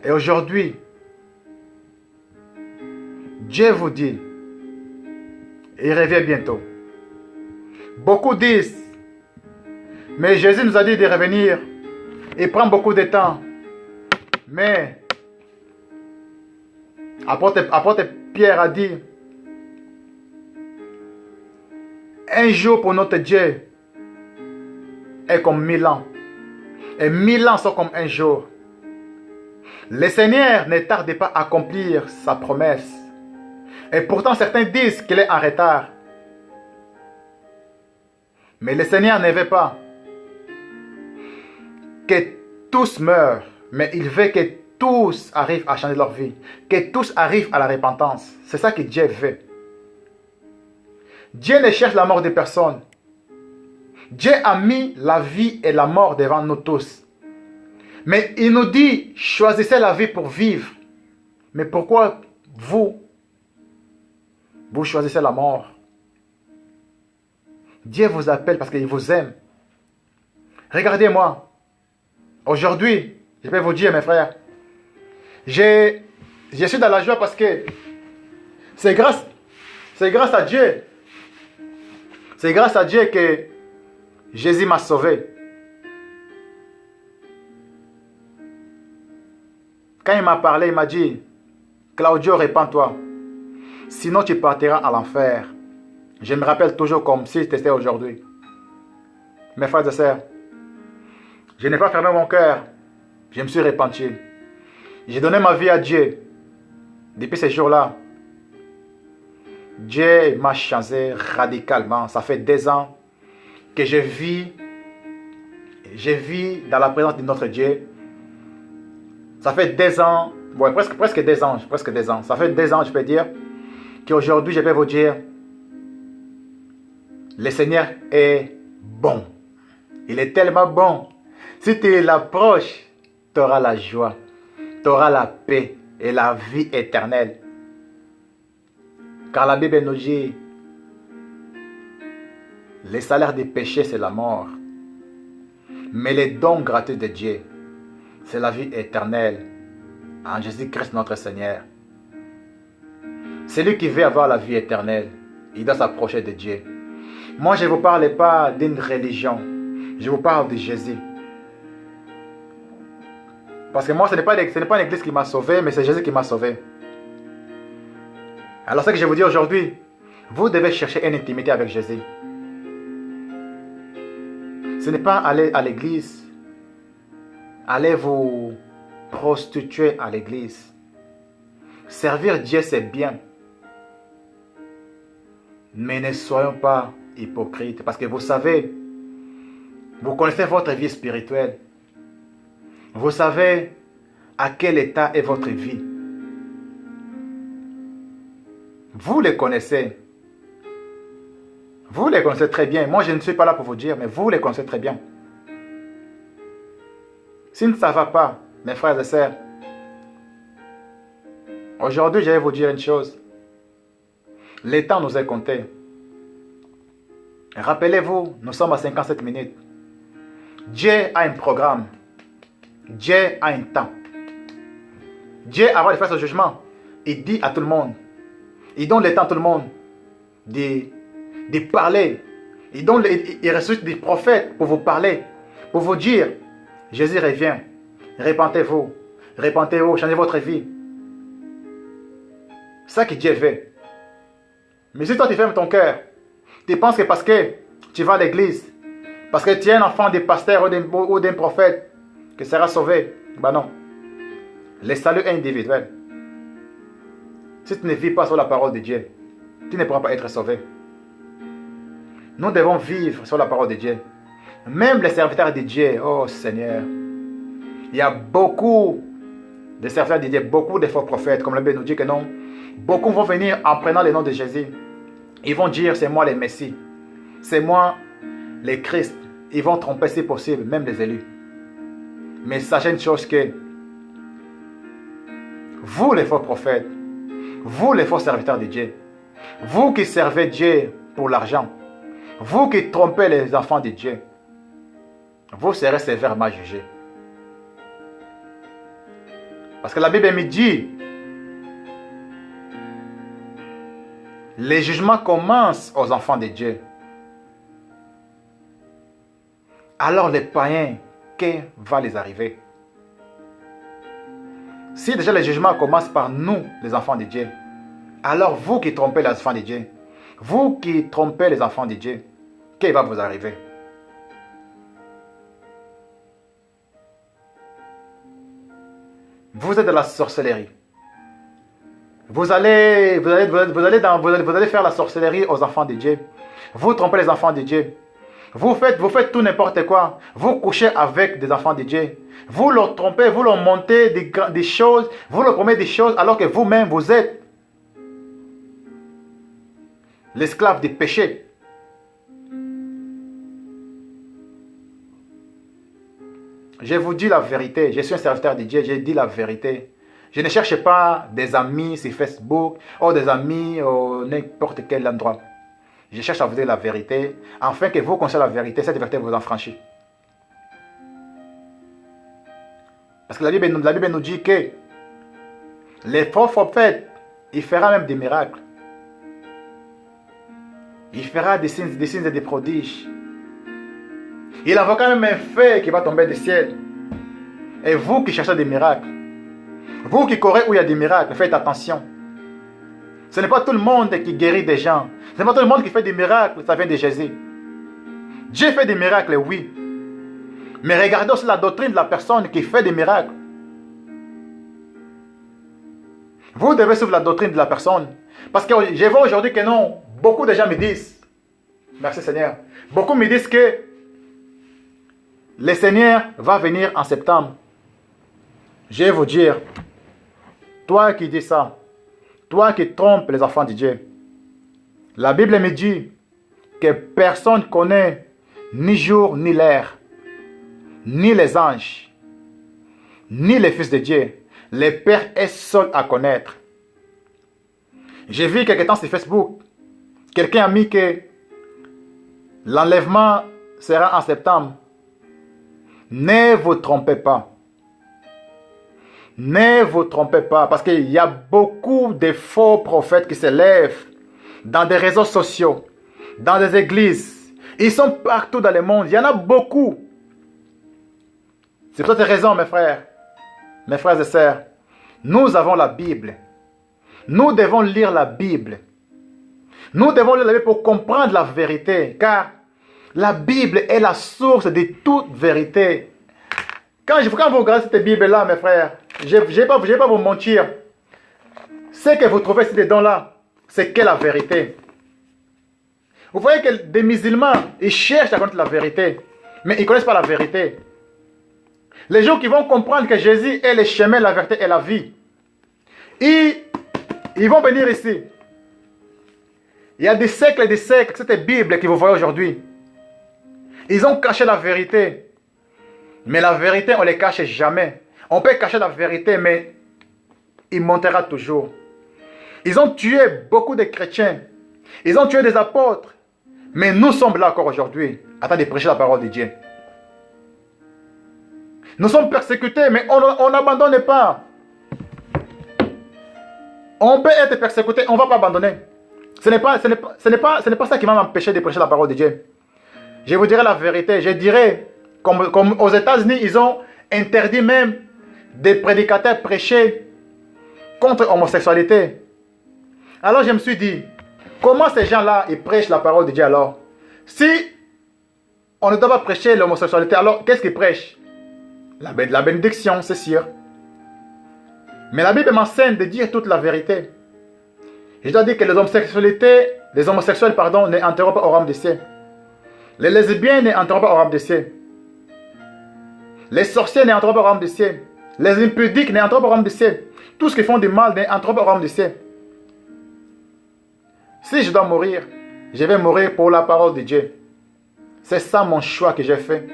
Et aujourd'hui, Dieu vous dit, il revient bientôt. Beaucoup disent, mais Jésus nous a dit de revenir. Il prend beaucoup de temps. Mais, apôtre Pierre a dit, un jour pour notre Dieu est comme 1000 ans. Et 1000 ans sont comme un jour. Le Seigneur ne tarde pas à accomplir sa promesse. Et pourtant certains disent qu'il est en retard. Mais le Seigneur ne veut pas que tous meurent. Mais il veut que tous arrivent à changer leur vie. Que tous arrivent à la repentance. C'est ça que Dieu veut. Dieu ne cherche la mort de personne. Dieu a mis la vie et la mort devant nous tous. Mais il nous dit, choisissez la vie pour vivre. Mais pourquoi vous choisissez la mort? Dieu vous appelle parce qu'il vous aime. Regardez-moi. Aujourd'hui, je vais vous dire, mes frères, je suis dans la joie parce que c'est grâce à Dieu. C'est grâce à Dieu que Jésus m'a sauvé. Quand il m'a parlé, il m'a dit, Claudio, répands-toi. Sinon tu partiras à l'enfer. Je me rappelle toujours comme si c'était aujourd'hui. Mes frères et sœurs, je n'ai pas fermé mon cœur. Je me suis repenti. J'ai donné ma vie à Dieu. Depuis ce jour-là, Dieu m'a changé radicalement. Ça fait 2 ans que je vis dans la présence de notre Dieu. Ça fait 2 ans Ouais, presque des ans, presque des ans. Ça fait des ans, je peux dire, qu'aujourd'hui, je vais vous dire, le Seigneur est bon. Il est tellement bon. Si tu l'approches, tu auras la joie, tu auras la paix et la vie éternelle. Car la Bible nous dit, le salaire du péché, c'est la mort. Mais les dons gratuits de Dieu, c'est la vie éternelle en Jésus-Christ notre Seigneur. Celui qui veut avoir la vie éternelle, il doit s'approcher de Dieu. Moi, je ne vous parle pas d'une religion. Je vous parle de Jésus. Parce que moi, ce n'est pas l'église qui m'a sauvé, mais c'est Jésus qui m'a sauvé. Alors, ce que je vous dis aujourd'hui, vous devez chercher une intimité avec Jésus. Ce n'est pas aller à l'église, aller vous prostituer à l'église. Servir Dieu, c'est bien. Mais ne soyons pas hypocrites. Parce que vous savez, vous connaissez votre vie spirituelle. Vous savez à quel état est votre vie. Vous les connaissez. Vous les connaissez très bien. Moi, je ne suis pas là pour vous dire, mais vous les connaissez très bien. Si ça ne va pas, mes frères et sœurs, aujourd'hui, je vais vous dire une chose. Le temps nous est compté. Rappelez-vous, nous sommes à 57 minutes. Dieu a un programme. Dieu a un temps. Dieu, avant de faire ce jugement, il dit à tout le monde, il donne le temps à tout le monde de parler. Il ressuscite des prophètes pour vous parler, pour vous dire, Jésus revient, repentez-vous, repentez-vous, changez votre vie. C'est ça que Dieu veut. Mais si toi tu fermes ton cœur, tu penses que parce que tu vas à l'église, parce que tu es un enfant des pasteurs ou d'un prophète, que tu seras sauvé, ben non. Le salut est individuel. Si tu ne vis pas sur la parole de Dieu, tu ne pourras pas être sauvé. Nous devons vivre sur la parole de Dieu. Même les serviteurs de Dieu, oh Seigneur, il y a beaucoup de serviteurs de Dieu, beaucoup de faux prophètes, comme la Bible nous dit que non. Beaucoup vont venir en prenant le nom de Jésus. Ils vont dire, c'est moi le Messie. C'est moi le Christ. Ils vont tromper si possible, même les élus. Mais sachez une chose que vous les faux prophètes, vous les faux serviteurs de Dieu, vous qui servez Dieu pour l'argent, vous qui trompez les enfants de Dieu, vous serez sévèrement jugés. Parce que la Bible me dit, les jugements commencent aux enfants de Dieu. Alors les païens, qu'est-ce qui va les arriver? Si déjà les jugements commencent par nous, les enfants de Dieu, alors vous qui trompez les enfants de Dieu, vous qui trompez les enfants de Dieu, qu'est-ce qui va vous arriver? Vous êtes de la sorcellerie. Vous allez faire la sorcellerie aux enfants de Dieu. Vous trompez les enfants de Dieu. Vous faites tout n'importe quoi. Vous couchez avec des enfants de Dieu. Vous leur trompez, vous leur montez des choses, vous leur promettez des choses alors que vous-même vous êtes l'esclave du péché. Je vous dis la vérité. Je suis un serviteur de Dieu. Je dis la vérité. Je ne cherche pas des amis sur Facebook ou des amis au n'importe quel endroit. Je cherche à vous dire la vérité, afin que vous connaissiez la vérité, cette vérité vous en franchit. Parce que la Bible nous dit que les faux prophètes, il fera même des miracles. Il fera des signes et des prodiges. Il envoie quand même un feu qui va tomber du ciel. Et vous qui cherchez des miracles, vous qui courez où il y a des miracles, faites attention. Ce n'est pas tout le monde qui guérit des gens. Ce n'est pas tout le monde qui fait des miracles, ça vient de Jésus. Dieu fait des miracles, oui. Mais regardez aussi la doctrine de la personne qui fait des miracles. Vous devez suivre la doctrine de la personne. Parce que je vois aujourd'hui que non, beaucoup de gens me disent, merci Seigneur, beaucoup me disent que le Seigneur va venir en septembre. Je vais vous dire, toi qui dis ça, toi qui trompes les enfants de Dieu. La Bible me dit que personne ne connaît ni jour ni l'heure, ni les anges, ni les fils de Dieu. Le Père est seul à connaître. J'ai vu quelque temps sur Facebook, quelqu'un a mis que l'enlèvement sera en septembre. Ne vous trompez pas. Ne vous trompez pas, parce qu'il y a beaucoup de faux prophètes qui se lèvent dans des réseaux sociaux, dans des églises. Ils sont partout dans le monde. Il y en a beaucoup. C'est pour cette raison, mes frères et sœurs. Nous avons la Bible. Nous devons lire la Bible. Nous devons lire la Bible pour comprendre la vérité, car la Bible est la source de toute vérité. Quand vous regardez cette Bible-là, mes frères, je ne vais pas vous mentir. Ce que vous trouvez dedans-là, c'est que la vérité. Vous voyez que des musulmans, ils cherchent à connaître la vérité, mais ils ne connaissent pas la vérité. Les gens qui vont comprendre que Jésus est le chemin, la vérité et la vie, ils vont venir ici. Il y a des siècles et des siècles, cette Bible que vous voyez aujourd'hui. Ils ont caché la vérité. Mais la vérité, on ne les cache jamais. On peut cacher la vérité, mais il montera toujours. Ils ont tué beaucoup de chrétiens. Ils ont tué des apôtres. Mais nous sommes là encore aujourd'hui, en train de prêcher la parole de Dieu. Nous sommes persécutés, mais on n'abandonne pas. On peut être persécuté, on ne va pas abandonner. Ce n'est pas ça qui va m'empêcher de prêcher la parole de Dieu. Je vous dirai la vérité. Je dirais, comme aux États-Unis, ils ont interdit même des prédicateurs prêcher contre l'homosexualité. Alors je me suis dit, comment ces gens-là, ils prêchent la parole de Dieu alors? Si on ne doit pas prêcher l'homosexualité, alors qu'est-ce qu'ils prêchent? La bénédiction, c'est sûr. Mais la Bible m'enseigne de dire toute la vérité. Je dois dire que les homosexuels, n'entreront pas au royaume des cieux. Les lesbiennes n'entreront pas au royaume des cieux. Les sorciers n'entreront pas au royaume des cieux. Les impudiques n'entreront pas au royaume des cieux. Tous ceux qui font du mal n'entreront pas au royaume des cieux. Si je dois mourir, je vais mourir pour la parole de Dieu. C'est ça mon choix que j'ai fait.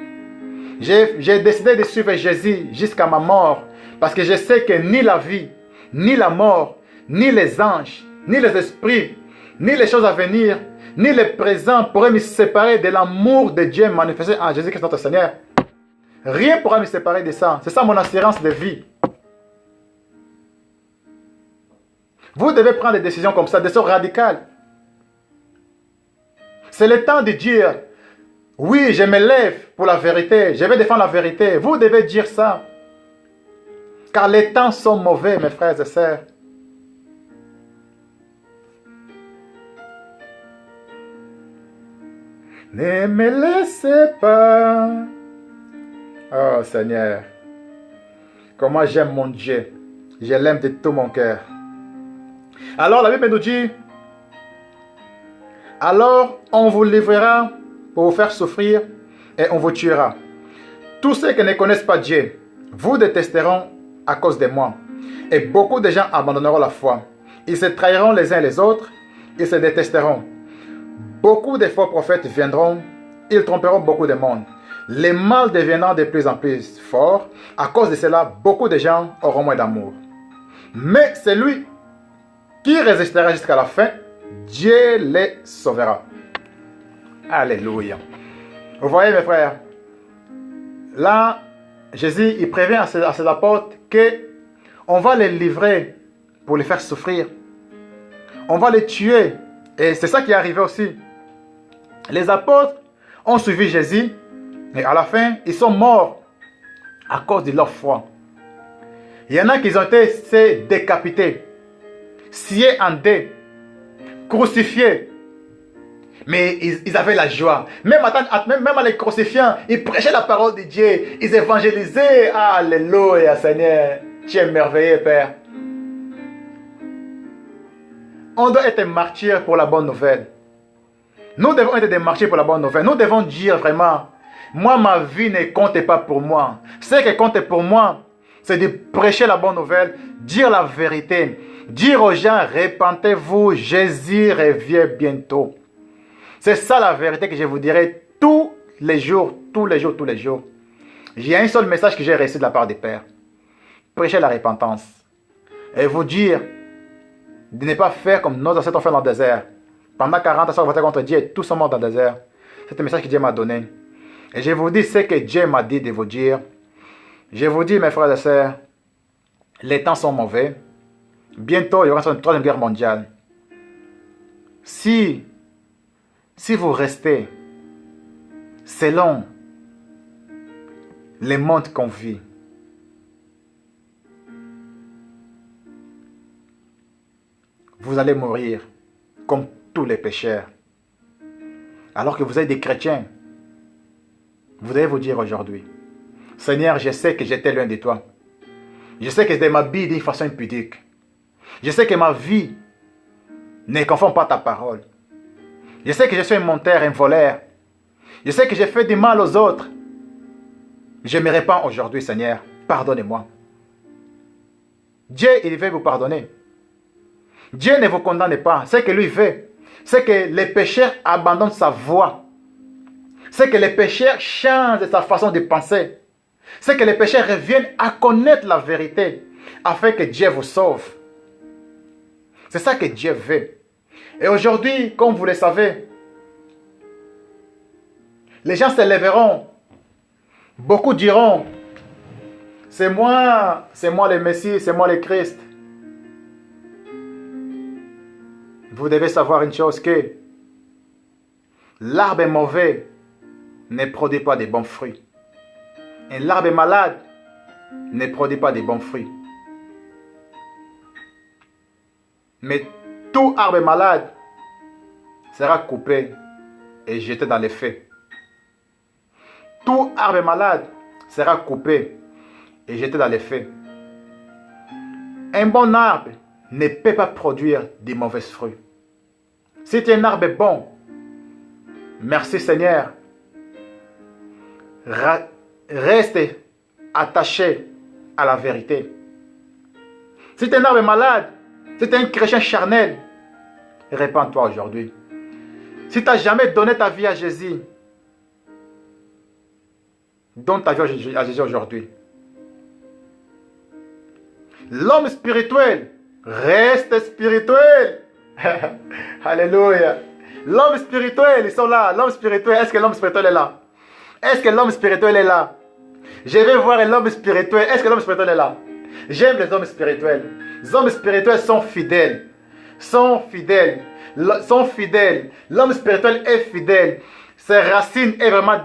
J'ai décidé de suivre Jésus jusqu'à ma mort. Parce que je sais que ni la vie, ni la mort, ni les anges, ni les esprits, ni les choses à venir, ni le présent pourraient me séparer de l'amour de Dieu manifesté en Jésus-Christ notre Seigneur. Rien ne pourra me séparer de ça. C'est ça mon assurance de vie. Vous devez prendre des décisions comme ça, des décisions radicales. C'est le temps de dire, oui, je me lève pour la vérité, je vais défendre la vérité. Vous devez dire ça. Car les temps sont mauvais, mes frères et sœurs. Ne me laissez pas. Oh Seigneur, comment j'aime mon Dieu. Je l'aime de tout mon cœur. Alors la Bible nous dit, alors on vous livrera pour vous faire souffrir et on vous tuera. Tous ceux qui ne connaissent pas Dieu vous détesteront à cause de moi. Et beaucoup de gens abandonneront la foi. Ils se trahiront les uns les autres. Ils se détesteront. Beaucoup de faux prophètes viendront. Ils tromperont beaucoup de monde. Le mal deviendra de plus en plus fort. À cause de cela, beaucoup de gens auront moins d'amour. Mais celui qui résistera jusqu'à la fin, Dieu les sauvera. Alléluia. Vous voyez mes frères, là, Jésus, il prévient à ses apôtres qu'on va les livrer pour les faire souffrir. On va les tuer. Et c'est ça qui est arrivé aussi. Les apôtres ont suivi Jésus. Et à la fin, ils sont morts à cause de leur foi. Il y en a qui ont été décapités, sciés en deux, crucifiés. Mais ils avaient la joie. Même en les crucifiant, ils prêchaient la parole de Dieu. Ils évangélisaient. Alléluia, Seigneur. Tu es merveilleux, Père. On doit être martyrs pour la bonne nouvelle. Nous devons être des martyrs pour la bonne nouvelle. Nous devons dire vraiment, moi, ma vie ne compte pas pour moi. Ce qui compte pour moi, C'est de prêcher la bonne nouvelle, dire la vérité, dire aux gens, repentez-vous, Jésus revient bientôt. C'est ça la vérité que je vous dirai tous les jours, tous les jours, tous les jours. Il y a un seul message que j'ai reçu de la part des pères. Prêcher la repentance. Et vous dire de ne pas faire comme nos ancêtres ont fait dans le désert. Pendant 40 ans, ils ont voté contre Dieu et tous sont morts dans le désert. C'est un message que Dieu m'a donné. Et je vous dis ce que Dieu m'a dit de vous dire. Je vous dis, mes frères et sœurs, les temps sont mauvais. Bientôt, il y aura une troisième guerre mondiale. Si vous restez selon les mondes qu'on vit, vous allez mourir comme tous les pécheurs. Alors que vous êtes des chrétiens, vous devez vous dire aujourd'hui, Seigneur, je sais que j'étais loin de toi. Je sais que je m'habille d'une façon impudique. Je sais que ma vie ne confond pas ta parole. Je sais que je suis un menteur, un voleur. Je sais que j'ai fait du mal aux autres. Je me répands aujourd'hui, Seigneur. Pardonnez-moi. Dieu, il veut vous pardonner. Dieu ne vous condamne pas. Ce que lui veut, c'est que les pécheurs abandonnent sa voie. C'est que les pécheurs changent sa façon de penser. C'est que les pécheurs reviennent à connaître la vérité afin que Dieu vous sauve. C'est ça que Dieu veut. Et aujourd'hui, comme vous le savez, les gens se lèveront. Beaucoup diront, c'est moi le Messie, c'est moi le Christ. Vous devez savoir une chose que l'arbre mauvais ne produit pas de bons fruits. Et l'arbre malade ne produit pas de bons fruits. Mais tout arbre malade sera coupé et jeté dans les feux. Tout arbre malade sera coupé et jeté dans les feux. Un bon arbre ne peut pas produire de mauvais fruits. Si tu es un arbre bon, merci Seigneur, reste attaché à la vérité. Si tu es un arbre malade, si tu es un chrétien charnel, répands-toi aujourd'hui. Si tu n'as jamais donné ta vie à Jésus, donne ta vie à Jésus aujourd'hui. L'homme spirituel reste spirituel. Alléluia. L'homme spirituel, ils sont là. L'homme spirituel, est-ce que l'homme spirituel est là? Est-ce que l'homme spirituel est là? Je vais voir l'homme spirituel. Est-ce que l'homme spirituel est là? J'aime les hommes spirituels. Les hommes spirituels sont fidèles. Sont fidèles. L'homme spirituel est fidèle. Ses racines est vraiment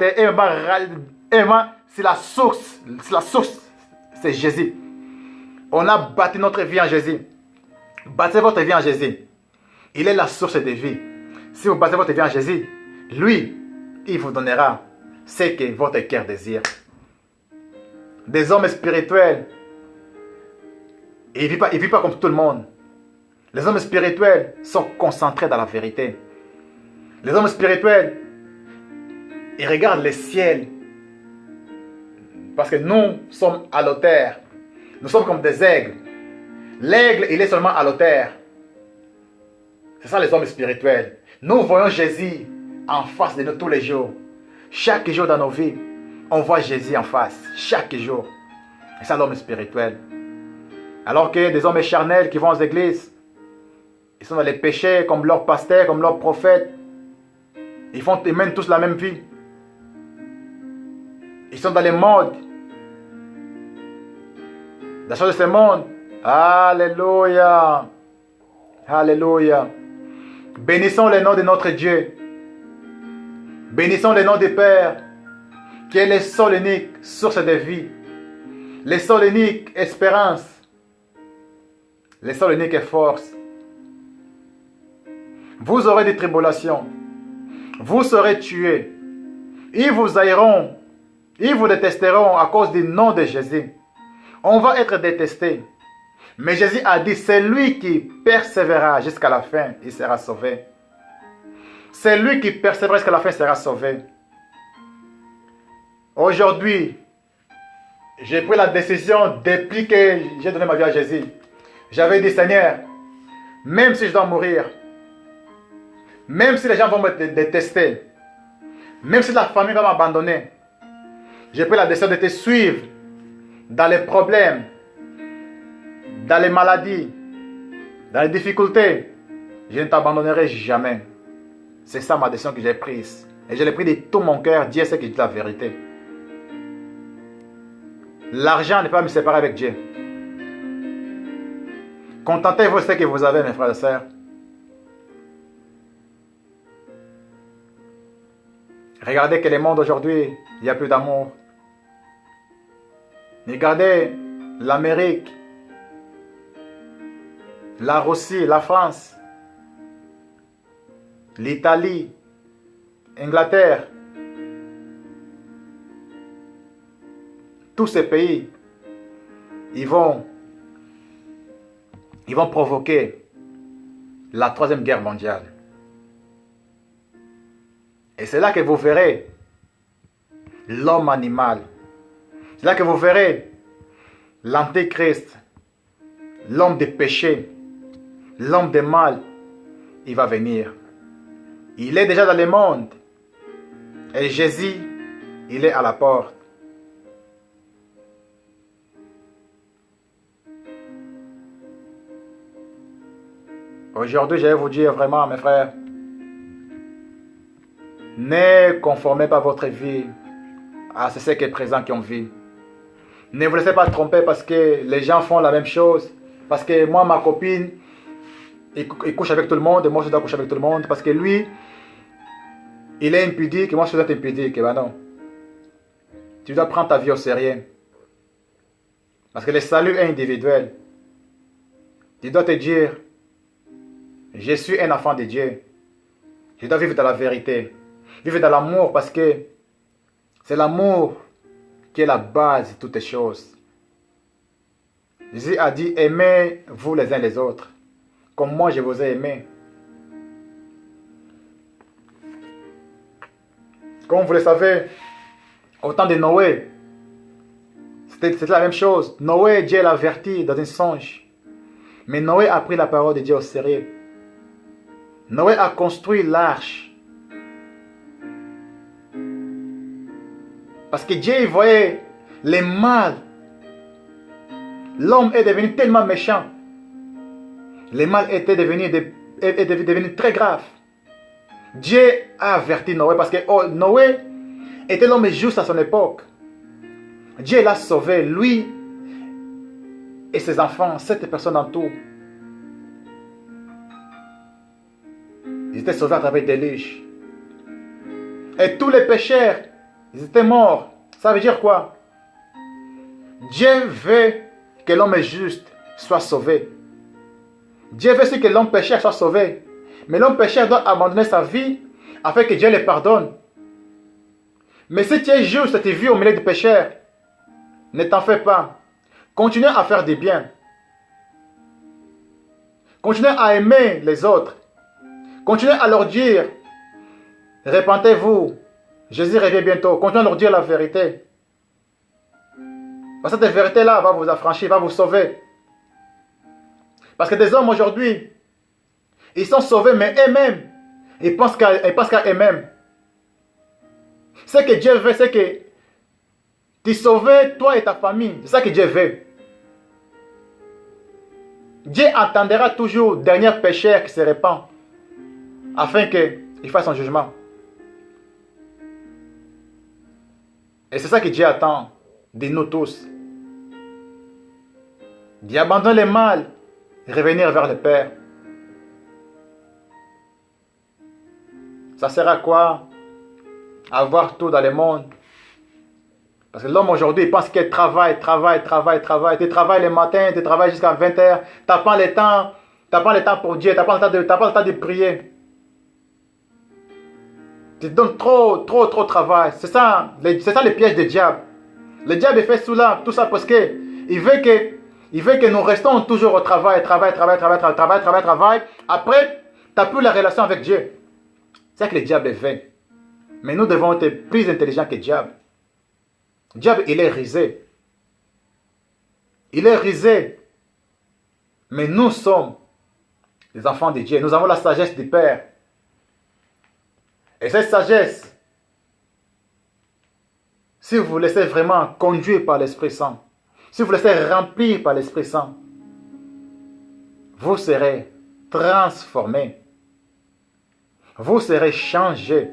c'est la source. C'est la source. C'est Jésus. On a bâti notre vie en Jésus. Bâtissez votre vie en Jésus. Il est la source de vie. Si vous bâtissez votre vie en Jésus, lui, il vous donnera ce que votre cœur désire. Des hommes spirituels, ils ne vivent pas comme tout le monde. Les hommes spirituels sont concentrés dans la vérité. Les hommes spirituels, ils regardent le ciel. Parce que nous sommes à l'autel. Nous sommes comme des aigles. L'aigle, il est seulement à l'autel. C'est ça les hommes spirituels. Nous voyons Jésus en face de nous tous les jours. Chaque jour dans nos vies, on voit Jésus en face. Chaque jour. C'est ça l'homme spirituel. Alors que des hommes charnels qui vont aux églises, ils sont dans les péchés comme leurs pasteurs, comme leurs prophètes. Ils mènent tous la même vie. Ils sont dans les modes. La chose de ce monde. Alléluia. Alléluia. Bénissons le nom de notre Dieu. Bénissons le nom du Père, qui est le seul unique source de vie. Le seul unique espérance. Le seul unique force. Vous aurez des tribulations. Vous serez tués. Ils vous haïront. Ils vous détesteront à cause du nom de Jésus. On va être détesté. Mais Jésus a dit, c'est lui qui persévérera jusqu'à la fin, il sera sauvé. C'est lui qui persévérera jusqu'à la fin, il sera sauvé. Aujourd'hui, J'ai pris la décision depuis que j'ai donné ma vie à Jésus. J'avais dit, Seigneur, même si je dois mourir, même si les gens vont me détester, même si la famille va m'abandonner, j'ai pris la décision de te suivre dans les problèmes, dans les maladies, dans les difficultés. Je ne t'abandonnerai jamais. C'est ça ma décision que j'ai prise. Et je l'ai prise de tout mon cœur. Dieu sait que je dis la vérité. L'argent ne peut pas me séparer avec Dieu. Contentez-vous de ce que vous avez, mes frères et sœurs. Regardez que le monde aujourd'hui, il n'y a plus d'amour. Regardez l'Amérique, la Russie, la France, l'Italie, l'Angleterre. Tous ces pays, ils vont provoquer la troisième guerre mondiale. Et c'est là que vous verrez l'homme animal. C'est là que vous verrez l'antéchrist, l'homme des péchés, l'homme des mal. Il va venir. Il est déjà dans le monde. Et Jésus, il est à la porte. Aujourd'hui, je vais vous dire vraiment, mes frères, ne conformez pas votre vie à ce qui est présent qui ont vie. Ne vous laissez pas tromper parce que les gens font la même chose. Parce que moi, ma copine, il couche avec tout le monde et moi, je dois coucher avec tout le monde. Parce que lui, il est impudique et moi, je dois être impudique. Et ben non. Tu dois prendre ta vie au sérieux. Parce que le salut est individuel. Tu dois te dire, je suis un enfant de Dieu. Je dois vivre dans la vérité. Vivre dans l'amour parce que c'est l'amour qui est la base de toutes les choses. Jésus a dit, aimez-vous les uns les autres, comme moi je vous ai aimé. Comme vous le savez, au temps de Noé, c'était la même chose. Noé, Dieu l'a averti dans un songe. Mais Noé a pris la parole de Dieu au sérieux. Noé a construit l'arche. Parce que Dieu voyait les mal. L'homme est devenu tellement méchant. Le mal était devenu très grave. Dieu a averti Noé parce que Noé était l'homme juste à son époque. Dieu l'a sauvé, lui et ses enfants, 7 personnes en tout. Ils étaient sauvés à travers des déluge. Et tous les pécheurs, ils étaient morts. Ça veut dire quoi? Dieu veut que l'homme juste soit sauvé. Dieu veut aussi que l'homme pécheur soit sauvé. Mais l'homme pécheur doit abandonner sa vie afin que Dieu le pardonne. Mais si tu es juste et tu vis au milieu des pécheurs, ne t'en fais pas. Continue à faire du bien. Continue à aimer les autres. Continue à leur dire, répentez-vous, Jésus revient bientôt. Continuez à leur dire la vérité. Parce que cette vérité-là va vous affranchir, va vous sauver. Parce que des hommes aujourd'hui, ils sont sauvés, mais eux-mêmes, ils pensent qu'à eux-mêmes. Ce que Dieu veut, c'est que tu sauves toi et ta famille. C'est ça que Dieu veut. Dieu attendra toujours le dernier pécheur qui se répand, afin qu'il fasse son jugement. Et c'est ça que Dieu attend de nous tous. D'abandonner le mal et revenir vers le Père. Ça sert à quoi? Avoir tout dans le monde. Parce que l'homme aujourd'hui, il pense qu'il travaille. Tu travailles le matin, tu travailles jusqu'à 20h. Tu n'as pas le temps pour Dieu, tu n'as pas le temps de prier. Tu te donnes trop de travail. C'est ça le piège du diable. Le diable fait tout ça parce qu'il veut que nous restons toujours au travail. Après, tu n'as plus la relation avec Dieu. C'est ça que le diable fait. Mais nous devons être plus intelligents que le diable. Le diable, il est rusé. il est rusé. Mais nous sommes les enfants de Dieu. Nous avons la sagesse du Père. Et cette sagesse, si vous vous laissez vraiment conduire par l'Esprit Saint, si vous vous laissez remplir par l'Esprit Saint, vous serez transformés. Vous serez changés.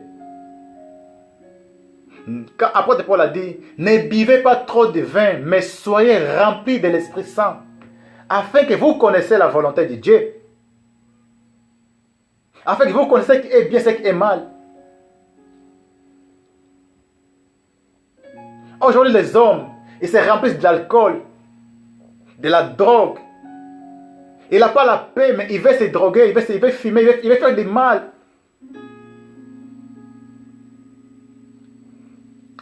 Quand apôtre Paul a dit, ne buvez pas trop de vin, mais soyez remplis de l'Esprit Saint, afin que vous connaissiez la volonté de Dieu. Afin que vous connaissiez ce qui est bien, ce qui est mal. Aujourd'hui, les hommes, ils se remplissent de l'alcool, de la drogue. Il n'a pas la paix, mais il veut se droguer, il veut fumer, il veut faire du mal.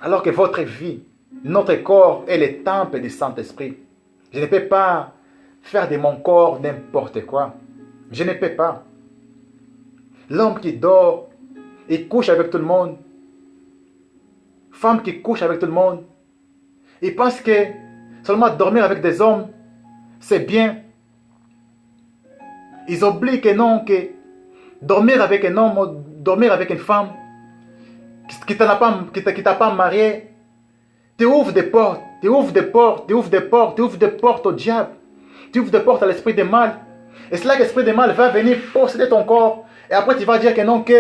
Alors que votre vie, notre corps est le temple du Saint-Esprit. Je ne peux pas faire de mon corps n'importe quoi. Je ne peux pas. L'homme qui dort, il couche avec tout le monde. Femme qui couche avec tout le monde. Il pense que seulement dormir avec des hommes, c'est bien. Ils oublient que non, que dormir avec un homme, dormir avec une femme, qui t'a pas marié, tu ouvres des portes, tu ouvres des portes, tu ouvres des portes, tu ouvres des portes au diable, tu ouvres des portes à l'esprit de mal. Et c'est là que l'esprit de mal va venir posséder ton corps. Et après tu vas dire que non, que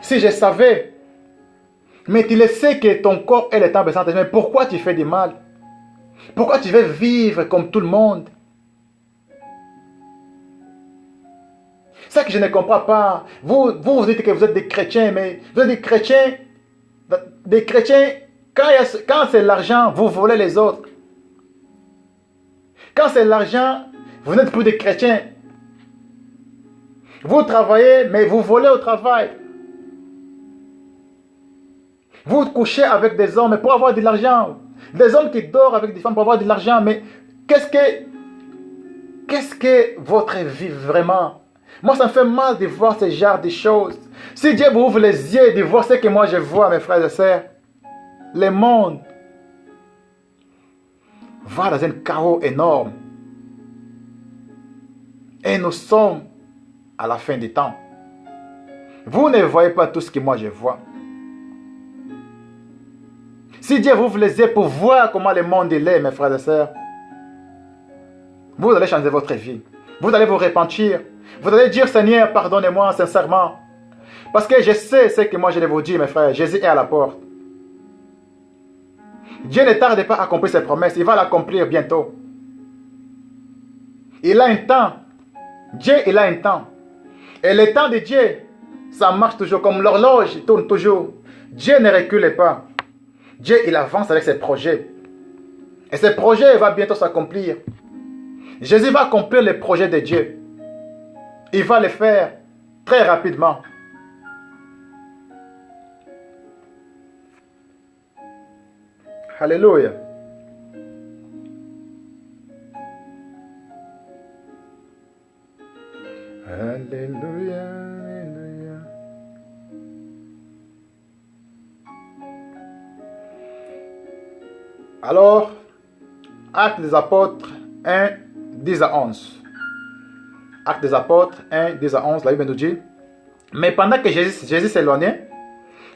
si je savais, mais tu le sais que ton corps est le temple de Saint-Esprit. Mais pourquoi tu fais du mal? Pourquoi tu veux vivre comme tout le monde? C'est ça que je ne comprends pas. Vous dites que vous êtes des chrétiens, mais vous êtes des chrétiens, quand c'est l'argent, vous volez les autres. Quand c'est l'argent, vous n'êtes plus des chrétiens. Vous travaillez, mais vous volez au travail. Vous couchez avec des hommes pour avoir de l'argent. Des hommes qui dorment avec des femmes pour avoir de l'argent. Mais qu'est-ce que votre vie vraiment? Moi, ça me fait mal de voir ce genre de choses. Si Dieu vous ouvre les yeux de voir ce que moi je vois, mes frères et sœurs, le monde va dans un chaos énorme. Et nous sommes à la fin du temps. Vous ne voyez pas tout ce que moi je vois. Si Dieu vous ouvre les yeux pour voir comment le monde est, mes frères et sœurs, vous allez changer votre vie. Vous allez vous repentir. Vous allez dire, Seigneur, pardonnez-moi sincèrement. Parce que je sais ce que moi je vais vous dire, mes frères. Jésus est à la porte. Dieu ne tarde pas à accomplir ses promesses. Il va l'accomplir bientôt. Il a un temps. Dieu, il a un temps. Et le temps de Dieu, ça marche toujours comme l'horloge tourne toujours. Dieu ne recule pas. Dieu, il avance avec ses projets. Et ces projets vont bientôt s'accomplir. Jésus va accomplir les projets de Dieu. Il va les faire très rapidement. Alléluia. Alléluia, alléluia. Alors, Actes des Apôtres 1, 10 à 11. Actes des Apôtres 1, 10 à 11, la Bible nous dit: mais pendant que Jésus s'éloignait,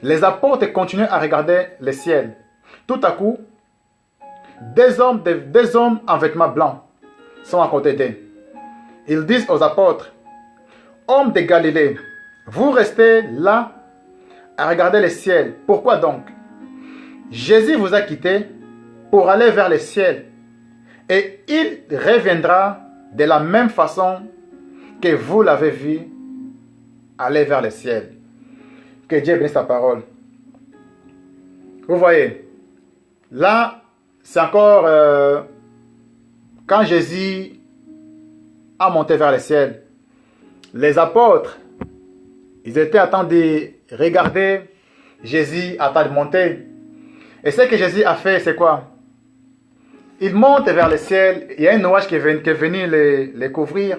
les apôtres continuaient à regarder le ciel. Tout à coup, deux hommes en vêtements blancs sont à côté d'eux. Ils disent aux apôtres: hommes de Galilée, vous restez là à regarder le ciel. Pourquoi donc? Jésus vous a quitté pour aller vers le ciel, et il reviendra de la même façon que vous l'avez vu aller vers le ciel. Que Dieu bénisse sa parole. Vous voyez, là, c'est encore quand Jésus a monté vers le ciel. Les apôtres, ils étaient en train de regarder Jésus en train de monter. Et ce que Jésus a fait, c'est quoi? Il monte vers le ciel, il y a un nuage qui est venu les couvrir.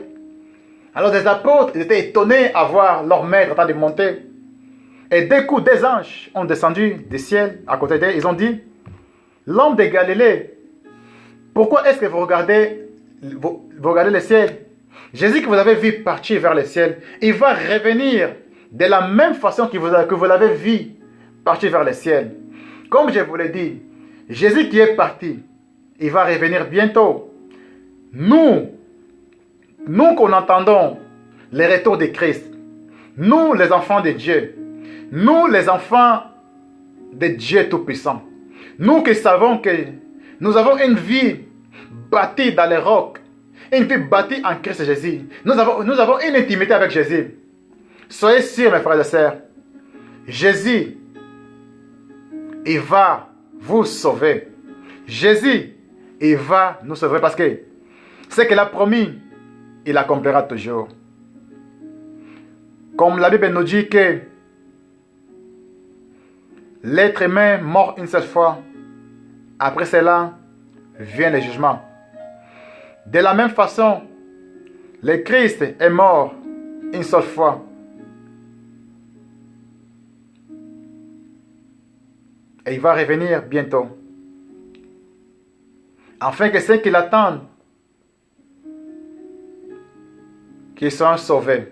Alors les apôtres, ils étaient étonnés à voir leur maître en train de monter. Et d'un coup, des anges ont descendu du ciel à côté d'eux. Ils ont dit: l'homme de Galilée, pourquoi est-ce que vous regardez vous regardez le ciel. Jésus que vous avez vu partir vers le ciel, il va revenir de la même façon que vous l'avez vu partir vers le ciel. Comme je vous l'ai dit, Jésus qui est parti, il va revenir bientôt. Nous qu'on entendons le retour de Christ, nous les enfants de Dieu, nous les enfants de Dieu Tout-Puissant, nous qui savons que nous avons une vie bâtie dans les rocs, une vie bâtie en Christ Jésus. Nous avons une intimité avec Jésus. Soyez sûrs, mes frères et sœurs, Jésus, il va vous sauver. Jésus, il va nous sauver parce que ce qu'il a promis, il accomplira toujours. Comme la Bible nous dit que l'être humain mort une seule fois, après cela vient le jugement. De la même façon, le Christ est mort une seule fois. Et il va revenir bientôt. Afin que ceux qui l'attendent, qu'ils soient sauvés.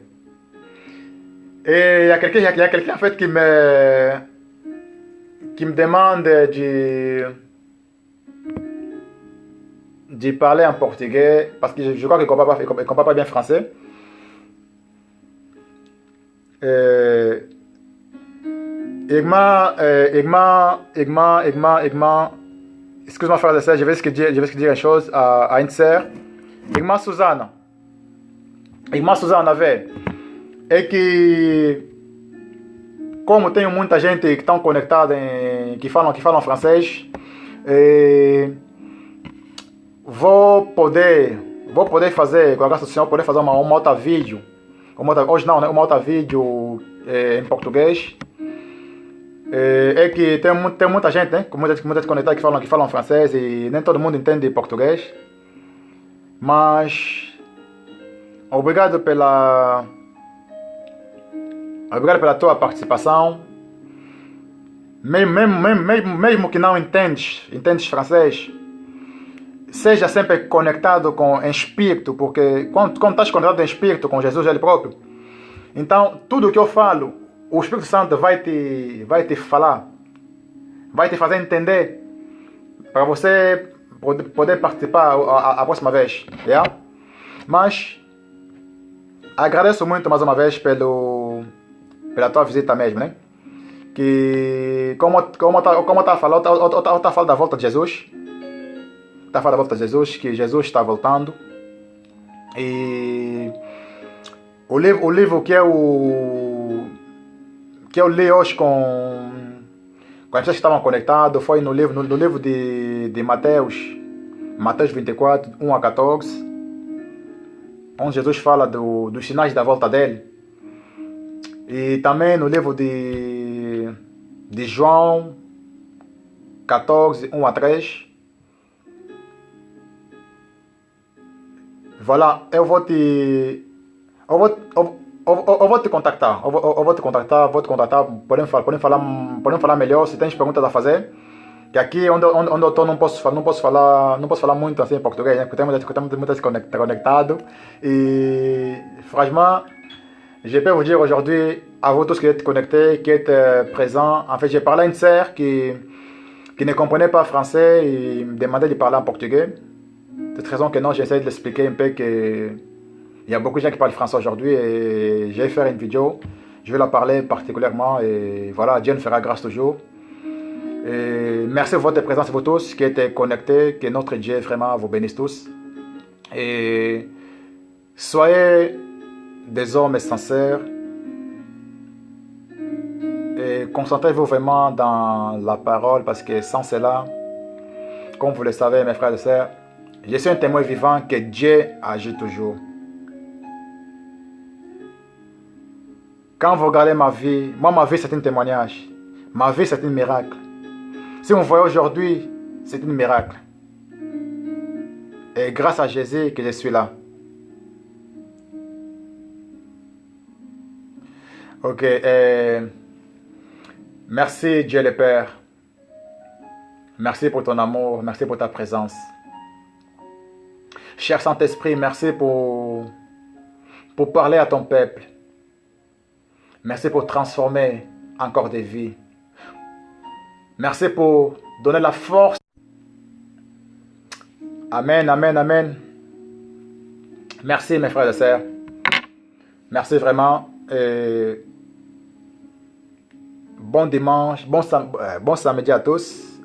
Et il y a quelqu'un en fait qui me demande de parler en portugais parce que je crois qu'il ne comprend pas bien français. Excuse-moi frère de sœur, je vais dire une chose à une sœur. Igma Suzana avait. Et que como tem muita gente que estão conectada que falam francês, vou poder fazer, com a graça do Senhor, poder fazer uma outra vídeo. Hoje não, né? Uma outra vídeo em português. É que tem muita gente, né? Muita gente conectada que falam francês e nem todo mundo entende português. Mas obrigado pela tua participação. Mesmo que não entendes francês, seja sempre conectado com o Espírito, porque quando estás conectado em Espírito com Jesus Ele próprio, então tudo que eu falo, o Espírito Santo vai te falar, vai te fazer entender, para você poder participar a próxima vez. Yeah? Mas agradeço muito mais uma vez pela tua visita mesmo, né? Que como está a falar, está falando da volta de Jesus. Está falando da volta de Jesus, que Jesus está voltando. E o livro que eu li hoje com as pessoas que estavam conectadas foi no livro de Mateus 24, 1 a 14, onde Jesus fala dos sinais da volta dele. E também no livro de João 14, 1 a 3. Voilà, eu vou te contactar. Vou te contactar. Podemos falar melhor se tens perguntas a fazer. Que aqui onde eu estou não posso falar muito assim em português, né? Porque tem muita gente conectado. Et franchement, je peux vous dire aujourd'hui, à vous tous qui êtes connectés, qui êtes présents, en fait, j'ai parlé à une sœur qui ne comprenait pas français et me demandait de parler en portugais. De cette raison que non, j'essaie de l'expliquer un peu que il y a beaucoup de gens qui parlent français aujourd'hui et je vais faire une vidéo. Je vais la parler particulièrement et voilà, Dieu nous fera grâce toujours. Et merci de votre présence, vous tous qui êtes connectés, que notre Dieu vraiment vous bénisse tous. Et soyez des hommes sincères et concentrez-vous vraiment dans la parole parce que sans cela, comme vous le savez mes frères et sœurs, je suis un témoin vivant que Dieu agit toujours. Quand vous regardez ma vie c'est un témoignage. Ma vie c'est un miracle. Si vous me voyez aujourd'hui, c'est un miracle. Et grâce à Jésus que je suis là. Ok, merci Dieu le Père. Merci pour ton amour, merci pour ta présence. Cher Saint-Esprit, merci pour parler à ton peuple. Merci pour transformer encore des vies. Merci pour donner la force. Amen, amen, amen. Merci mes frères et sœurs. Merci vraiment. Bon dimanche, bon samedi à tous.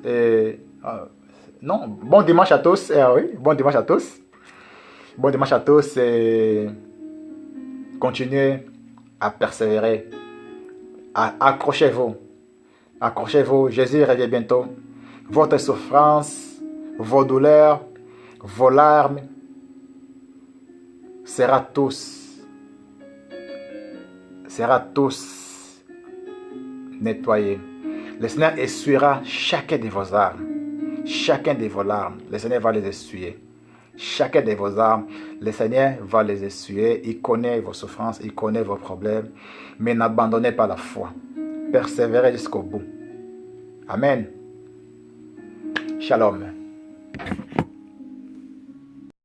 Non, bon dimanche à tous. Oui, bon dimanche à tous. Bon dimanche à tous et continuez à persévérer. Accrochez-vous. Accrochez-vous. Jésus revient bientôt. Votre souffrance, vos douleurs, vos larmes sera tous nettoyé. Le Seigneur essuiera chacun de vos larmes. Chacun de vos larmes, le Seigneur va les essuyer. Chacun de vos larmes, le Seigneur va les essuyer. Il connaît vos souffrances, il connaît vos problèmes. Mais n'abandonnez pas la foi. Persévérez jusqu'au bout. Amen. Shalom.